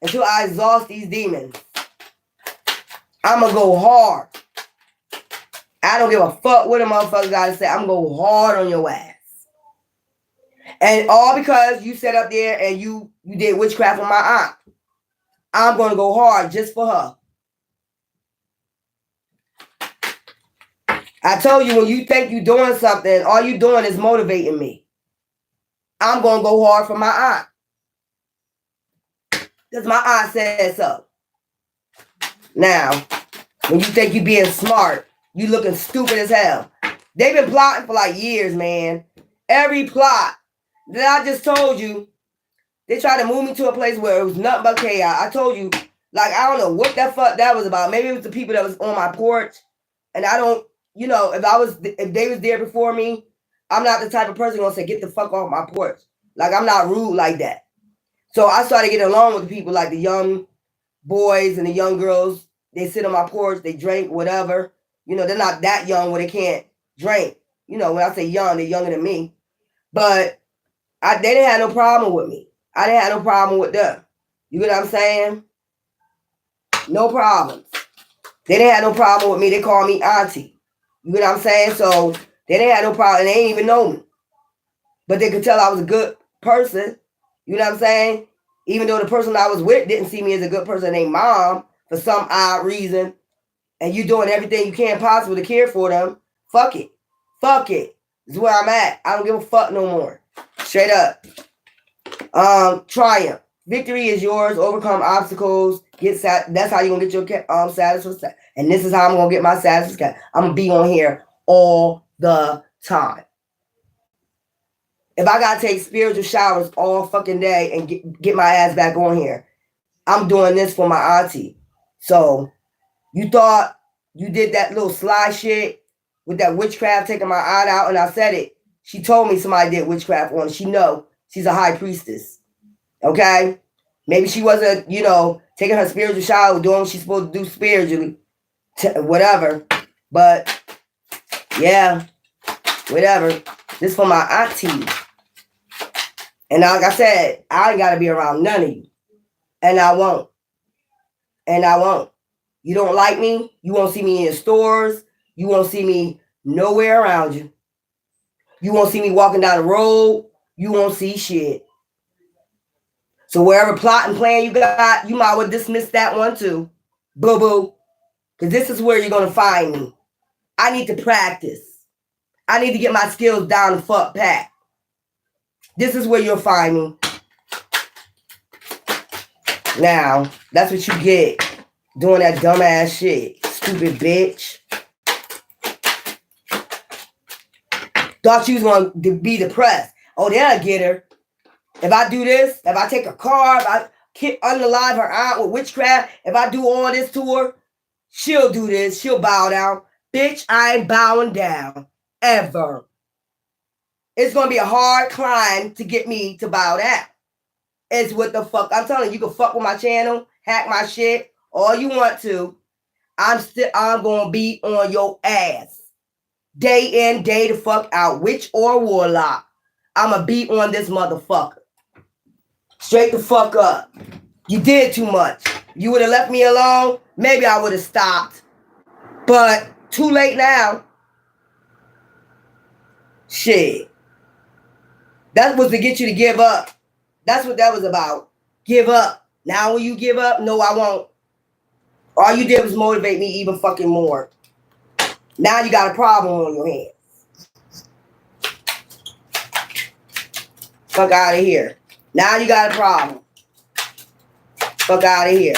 Speaker 1: until I exhaust these demons. I'm going to go hard. I don't give a fuck what a motherfucker got to say. I'm going to go hard on your ass. And all because you sat up there and you did witchcraft on my aunt. I'm going to go hard just for her. I told you when you think you're doing something, all you're doing is motivating me. I'm going to go hard for my aunt. Because my aunt said so. Now, when you think you're being smart, you looking stupid as hell. They've been plotting for like years, man. Every plot that I just told you, they tried to move me to a place where it was nothing but chaos. I told you, like, I don't know what that fuck that was about. Maybe it was the people that was on my porch. And I don't, if they was there before me, I'm not the type of person gonna say, get the fuck off my porch. Like, I'm not rude like that. So I started getting along with the people, like the young boys and the young girls. They sit on my porch, they drink, whatever. They're not that young where they can't drink. When I say young, they're younger than me. But they didn't have no problem with me. I didn't have no problem with them. You get what I'm saying? No problems. They didn't have no problem with me. They called me auntie. You get what I'm saying? So they didn't have no problem. And they didn't even know me. But they could tell I was a good person. You know what I'm saying? Even though the person I was with didn't see me as a good person, named mom, for some odd reason. And you doing everything you can possible to care for them. Fuck it. Fuck it. This is where I'm at. I don't give a fuck no more. Straight up. Triumph. Victory is yours. Overcome obstacles. That's how you're gonna get your satisfaction. And this is how I'm gonna get my satisfaction. I'm gonna be on here all the time. If I gotta take spiritual showers all fucking day and get my ass back on here, I'm doing this for my auntie. So you thought you did that little sly shit with that witchcraft taking my aunt out, and I said it. She told me somebody did witchcraft on her. She know she's a high priestess. Okay? Maybe she wasn't, taking her spiritual shower, doing what she's supposed to do spiritually. Whatever. But, yeah. Whatever. This for my auntie. And like I said, I ain't got to be around none of you. And I won't. And I won't. You don't like me? You won't see me in stores. You won't see me nowhere around you. You won't see me walking down the road. You won't see shit. So wherever plot and plan you got, you might well dismiss that one too. Boo-boo. Because this is where you're going to find me. I need to practice. I need to get my skills down the fuck pat. This is where you'll find me. Now, that's what you get. Doing that dumbass shit. Stupid bitch. Thought you was going to be depressed. Oh, that'll get her. If I do this, if I take a car, if I unalive her aunt with witchcraft, if I do all this to her, she'll do this. She'll bow down. Bitch, I ain't bowing down. Ever. It's going to be a hard climb to get me to bow down. It's what the fuck. I'm telling you, you can fuck with my channel, hack my shit, all you want to. I'm going to be on your ass. Day in, day the fuck out. Witch or warlock. I'm going to be on this motherfucker. Straight the fuck up. You did too much. You would have left me alone, maybe I would have stopped. But too late now. Shit. That was to get you to give up. That's what that was about. Give up. Now will you give up? No, I won't. All you did was motivate me even fucking more. Now you got a problem on your hands. Fuck out of here. Now you got a problem. Fuck out of here.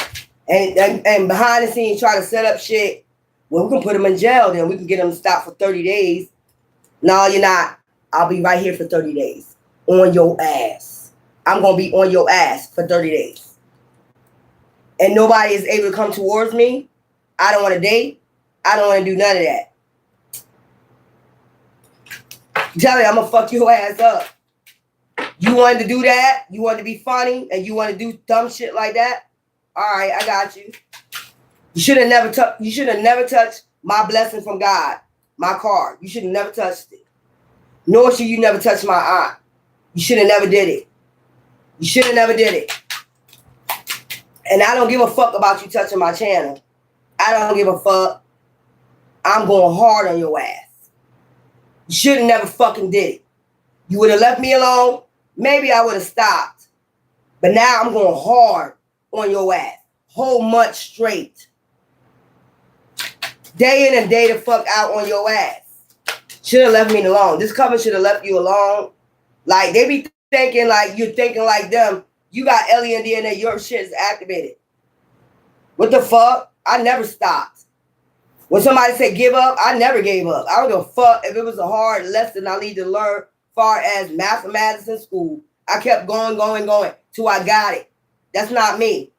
Speaker 1: And behind the scenes try to set up shit. Well, we can put them in jail then. We can get them stopped for 30 days. No, you're not. I'll be right here for 30 days. On your ass. I'm going to be on your ass for 30 days. And nobody is able to come towards me. I don't want to date. I don't want to do none of that. Tell me, I'm going to fuck your ass up. You wanted to do that? You wanted to be funny? And you want to do dumb shit like that? All right, I got you. You should have never touched my blessing from God, my card. You should have never touched it. Nor should you never touch my aunt. You should have never did it. You should have never did it. And I don't give a fuck about you touching my channel. I don't give a fuck. I'm going hard on your ass. You should have never fucking did it. You would have left me alone. Maybe I would have stopped. But now I'm going hard on your ass. Whole month straight. Day in and day the fuck out on your ass. Should have left me alone. This cover should have left you alone. Like, they be thinking like you're thinking like them. You got alien DNA. Your shit is activated. What the fuck? I never stopped. When somebody said give up, I never gave up. I don't give a fuck if it was a hard lesson I need to learn far as mathematics in school. I kept going till I got it. That's not me.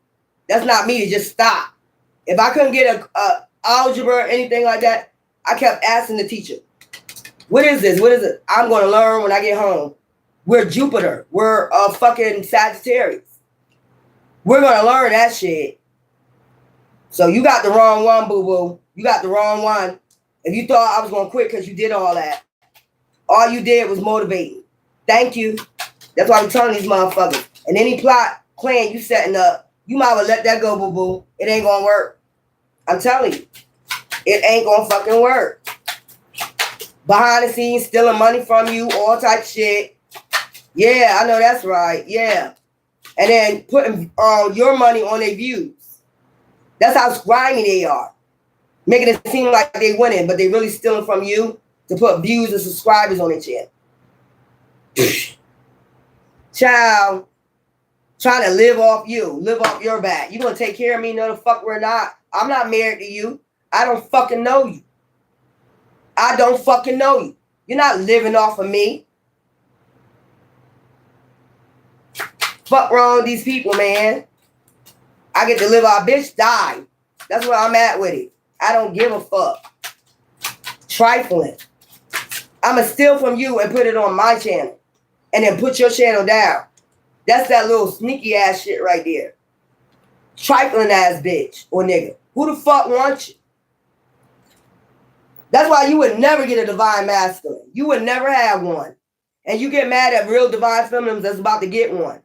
Speaker 1: That's not me to just stop. If I couldn't get a algebra or anything like that, I kept asking the teacher, what is this? What is it? I'm going to learn when I get home. We're Jupiter. We're fucking Sagittarius. We're going to learn that shit. So you got the wrong one, boo-boo. You got the wrong one. If you thought I was going to quit because you did all that, all you did was motivating. Thank you. That's why I'm telling these motherfuckers. And any plot, plan you setting up, you might well let that go, boo-boo. It ain't going to work. I'm telling you. It ain't going to fucking work. Behind the scenes, stealing money from you, all type of shit. Yeah, I know that's right. Yeah. And then putting your money on their views. That's how grimy they are. Making it seem like they winning, but they really stealing from you to put views and subscribers on their channel. Child, trying to live off you, live off your back. You gonna take care of me? No, the fuck we're not. I'm not married to you. I don't fucking know you. I don't fucking know you. You're not living off of me. Fuck wrong with these people, man. I get to live our bitch die. That's where I'm at with it. I don't give a fuck. Trifling. I'ma steal from you and put it on my channel. And then put your channel down. That's that little sneaky ass shit right there. Trifling ass bitch or nigga. Who the fuck wants you? That's why you would never get a divine masculine. You would never have one. And you get mad at real divine feminines that's about to get one.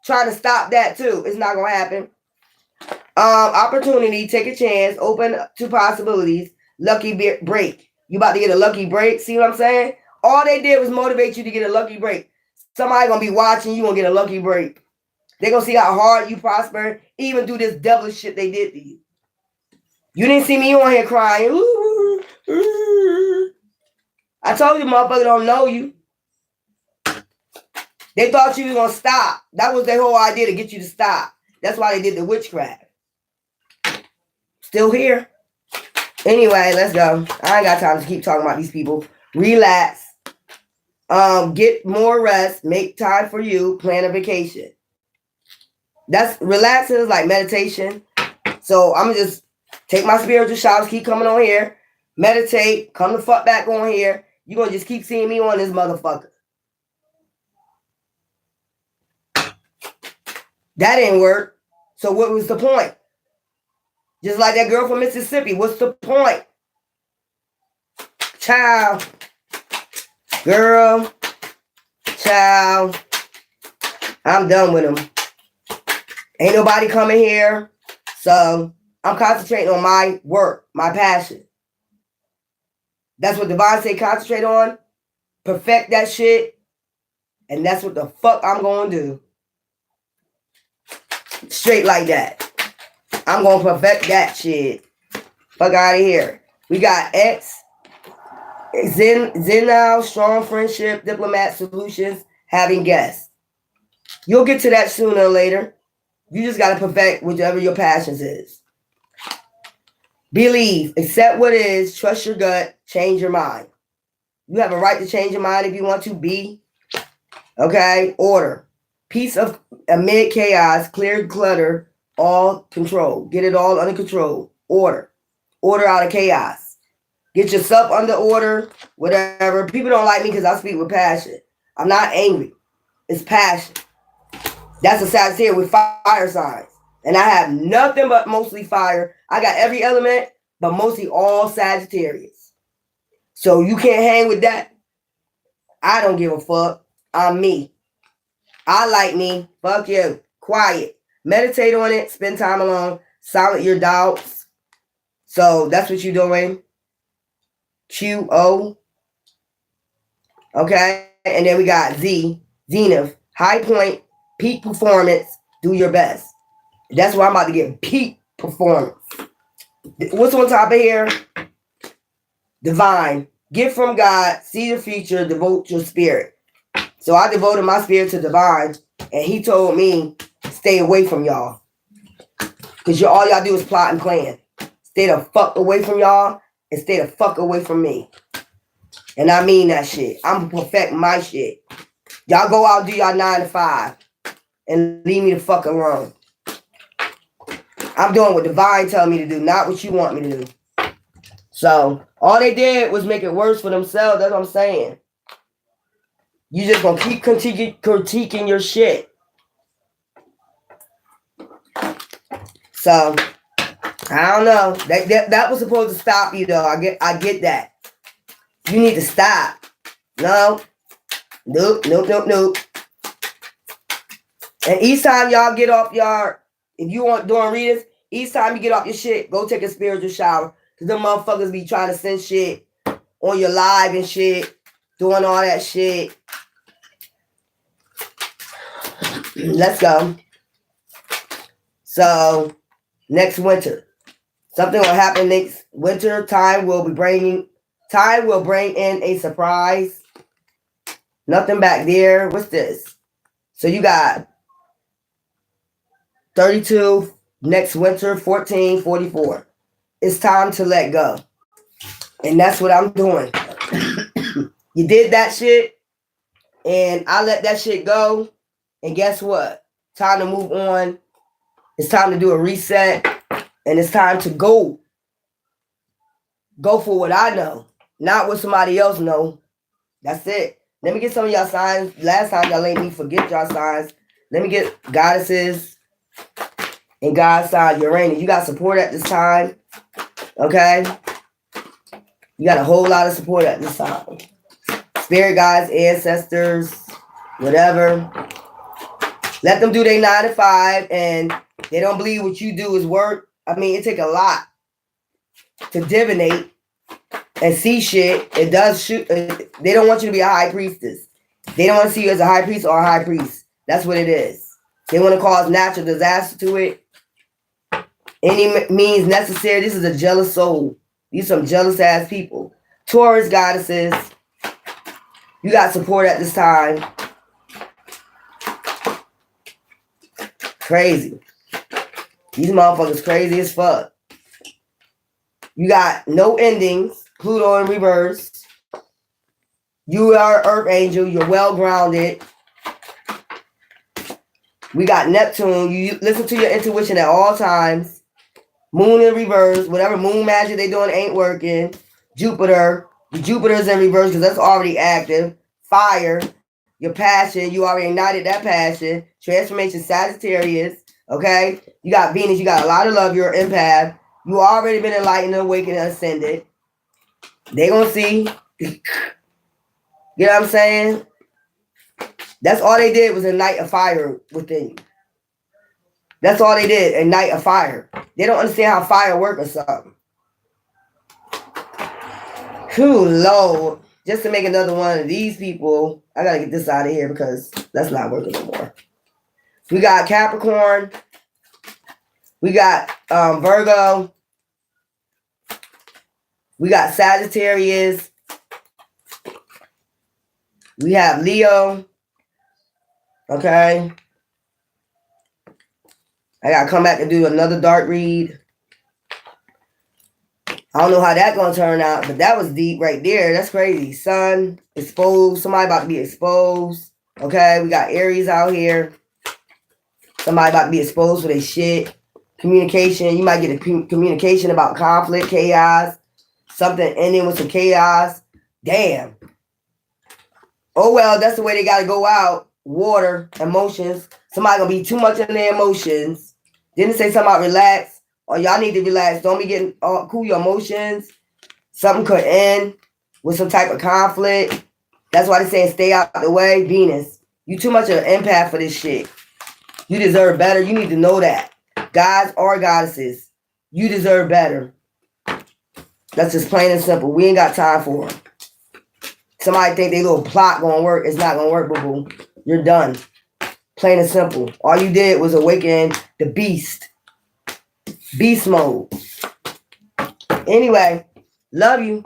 Speaker 1: Trying to stop that too. It's not gonna happen. Opportunity, take a chance, open to possibilities, lucky break. You about to get a lucky break. See what I'm saying? All they did was motivate you to get a lucky break. Somebody gonna be watching you, gonna get a lucky break. They gonna see how hard you prosper, even through this devilish shit they did to you. You didn't see me on here crying. Ooh, ooh. I told you, motherfucker don't know you. They thought you was gonna stop. That was their whole idea, to get you to stop. That's why they did the witchcraft. Still here. Anyway, let's go. I ain't got time to keep talking about these people. Relax. Get more rest. Make time for you. Plan a vacation. That's relaxing is like meditation. So I'm gonna just take my spiritual showers, keep coming on here, meditate, come the fuck back on here. You're gonna just keep seeing me on this motherfucker. That didn't work. So what was the point? Just like that girl from Mississippi. What's the point? Child. Girl. Child. I'm done with them. Ain't nobody coming here. So I'm concentrating on my work, my passion. That's what Divine say concentrate on. Perfect that shit. And that's what the fuck I'm going to do. Straight like that. I'm going to perfect that shit. Fuck out of here. We got X. Zen now, strong friendship, diplomat solutions, having guests. You'll get to that sooner or later. You just got to perfect whichever your passions is. Believe, accept what is, trust your gut, change your mind. You have a right to change your mind if you want to be. Okay? Order. Peace of amid chaos, clear clutter, all control. Get it all under control. Order. Order out of chaos. Get yourself under order, whatever. People don't like me because I speak with passion. I'm not angry. It's passion. That's a Sagittarius with fire signs. And I have nothing but mostly fire. I got every element, but mostly all Sagittarius. So you can't hang with that. I don't give a fuck. I'm me. I like me. Fuck you. Quiet. Meditate on it. Spend time alone. Silence your doubts. So that's what you're doing. QO. Okay. And then we got Z. Zenith. High point. Peak performance. Do your best. That's why I'm about to get peak performance. What's on top of here? Divine. Get from God. See your future. Devote your spirit. So I devoted my spirit to Divine. And he told me, stay away from y'all. Because all y'all do is plot and plan. Stay the fuck away from y'all. And stay the fuck away from me. And I mean that shit. I'm going to perfect my shit. Y'all go out, do y'all 9 to 5. And leave me the fuck alone. I'm doing what Divine tell me to do, not what you want me to do. So, all they did was make it worse for themselves. That's what I'm saying. You just gonna keep critiquing your shit. So, I don't know. That was supposed to stop you, though. I get that. You need to stop. No. Nope. And each time y'all get off if you want doing readings, each time you get off your shit, go take a spiritual shower. Because them motherfuckers be trying to send shit on your live and shit. Doing all that shit. Let's go. So, next winter. Something will happen next winter. Time will bring in a surprise. Nothing back there. What's this? So you got 32 next winter, 14, 44. It's time to let go. And that's what I'm doing. You did that shit, and I let that shit go. And guess what? Time to move on. It's time to do a reset. And it's time to go. Go for what I know. Not what somebody else know. That's it. Let me get some of y'all signs. Last time y'all let me forget y'all signs. Let me get goddesses and God sign Uranus. You got support at this time. Okay? You got a whole lot of support at this time. Spirit guides, ancestors, whatever. Let them do their 9 to 5, and they don't believe what you do is work. I mean, it take a lot to divinate and see shit. It does shoot. They don't want you to be a high priestess. They don't want to see you as a high priest or a high priest. That's what it is. They want to cause natural disaster to it. Any means necessary. This is a jealous soul. These are some jealous ass people. Taurus goddesses. You got support at this time. Crazy. These motherfuckers crazy as fuck. You got no endings. Pluto in reverse. You are Earth Angel. You're well grounded. We got Neptune. You listen to your intuition at all times. Moon in reverse. Whatever moon magic they doing ain't working. Jupiter. Jupiter's in reverse because that's already active. Fire. your passion. You already ignited that passion. Transformation, Sagittarius. Okay? You got Venus. You got a lot of love. You're an empath. You already been enlightened, awakened, and ascended. They gonna see. You know what I'm saying? That's all they did was ignite a fire within you. That's all they did, ignite a fire. They don't understand how fire works or something. Whew, Lord. Just to make another one of these people, I gotta get this out of here because that's not working no more. We got Capricorn. We got Virgo. We got Sagittarius. We have Leo. Okay. I gotta come back and do another dark read. I don't know how that's gonna turn out, but that was deep right there. That's crazy. Sun, exposed. Somebody about to be exposed. Okay, we got Aries out here. Somebody about to be exposed for their shit. Communication. You might get a communication about conflict, chaos. Something ending with some chaos. Damn. Oh well, that's the way they gotta go out. Water, emotions. Somebody gonna be too much in their emotions. Didn't say something about relax. Or y'all need to relax. Don't be getting cool your emotions. Something could end with some type of conflict. That's why they saying stay out the way. Venus, you too much of an empath for this shit. You deserve better. You need to know that. Gods or goddesses, you deserve better. That's just plain and simple. We ain't got time for it. Somebody think they little plot gonna work. It's not gonna work, boo-boo. You're done. Plain and simple. All you did was awaken the beast. Beast mode. Anyway, love you.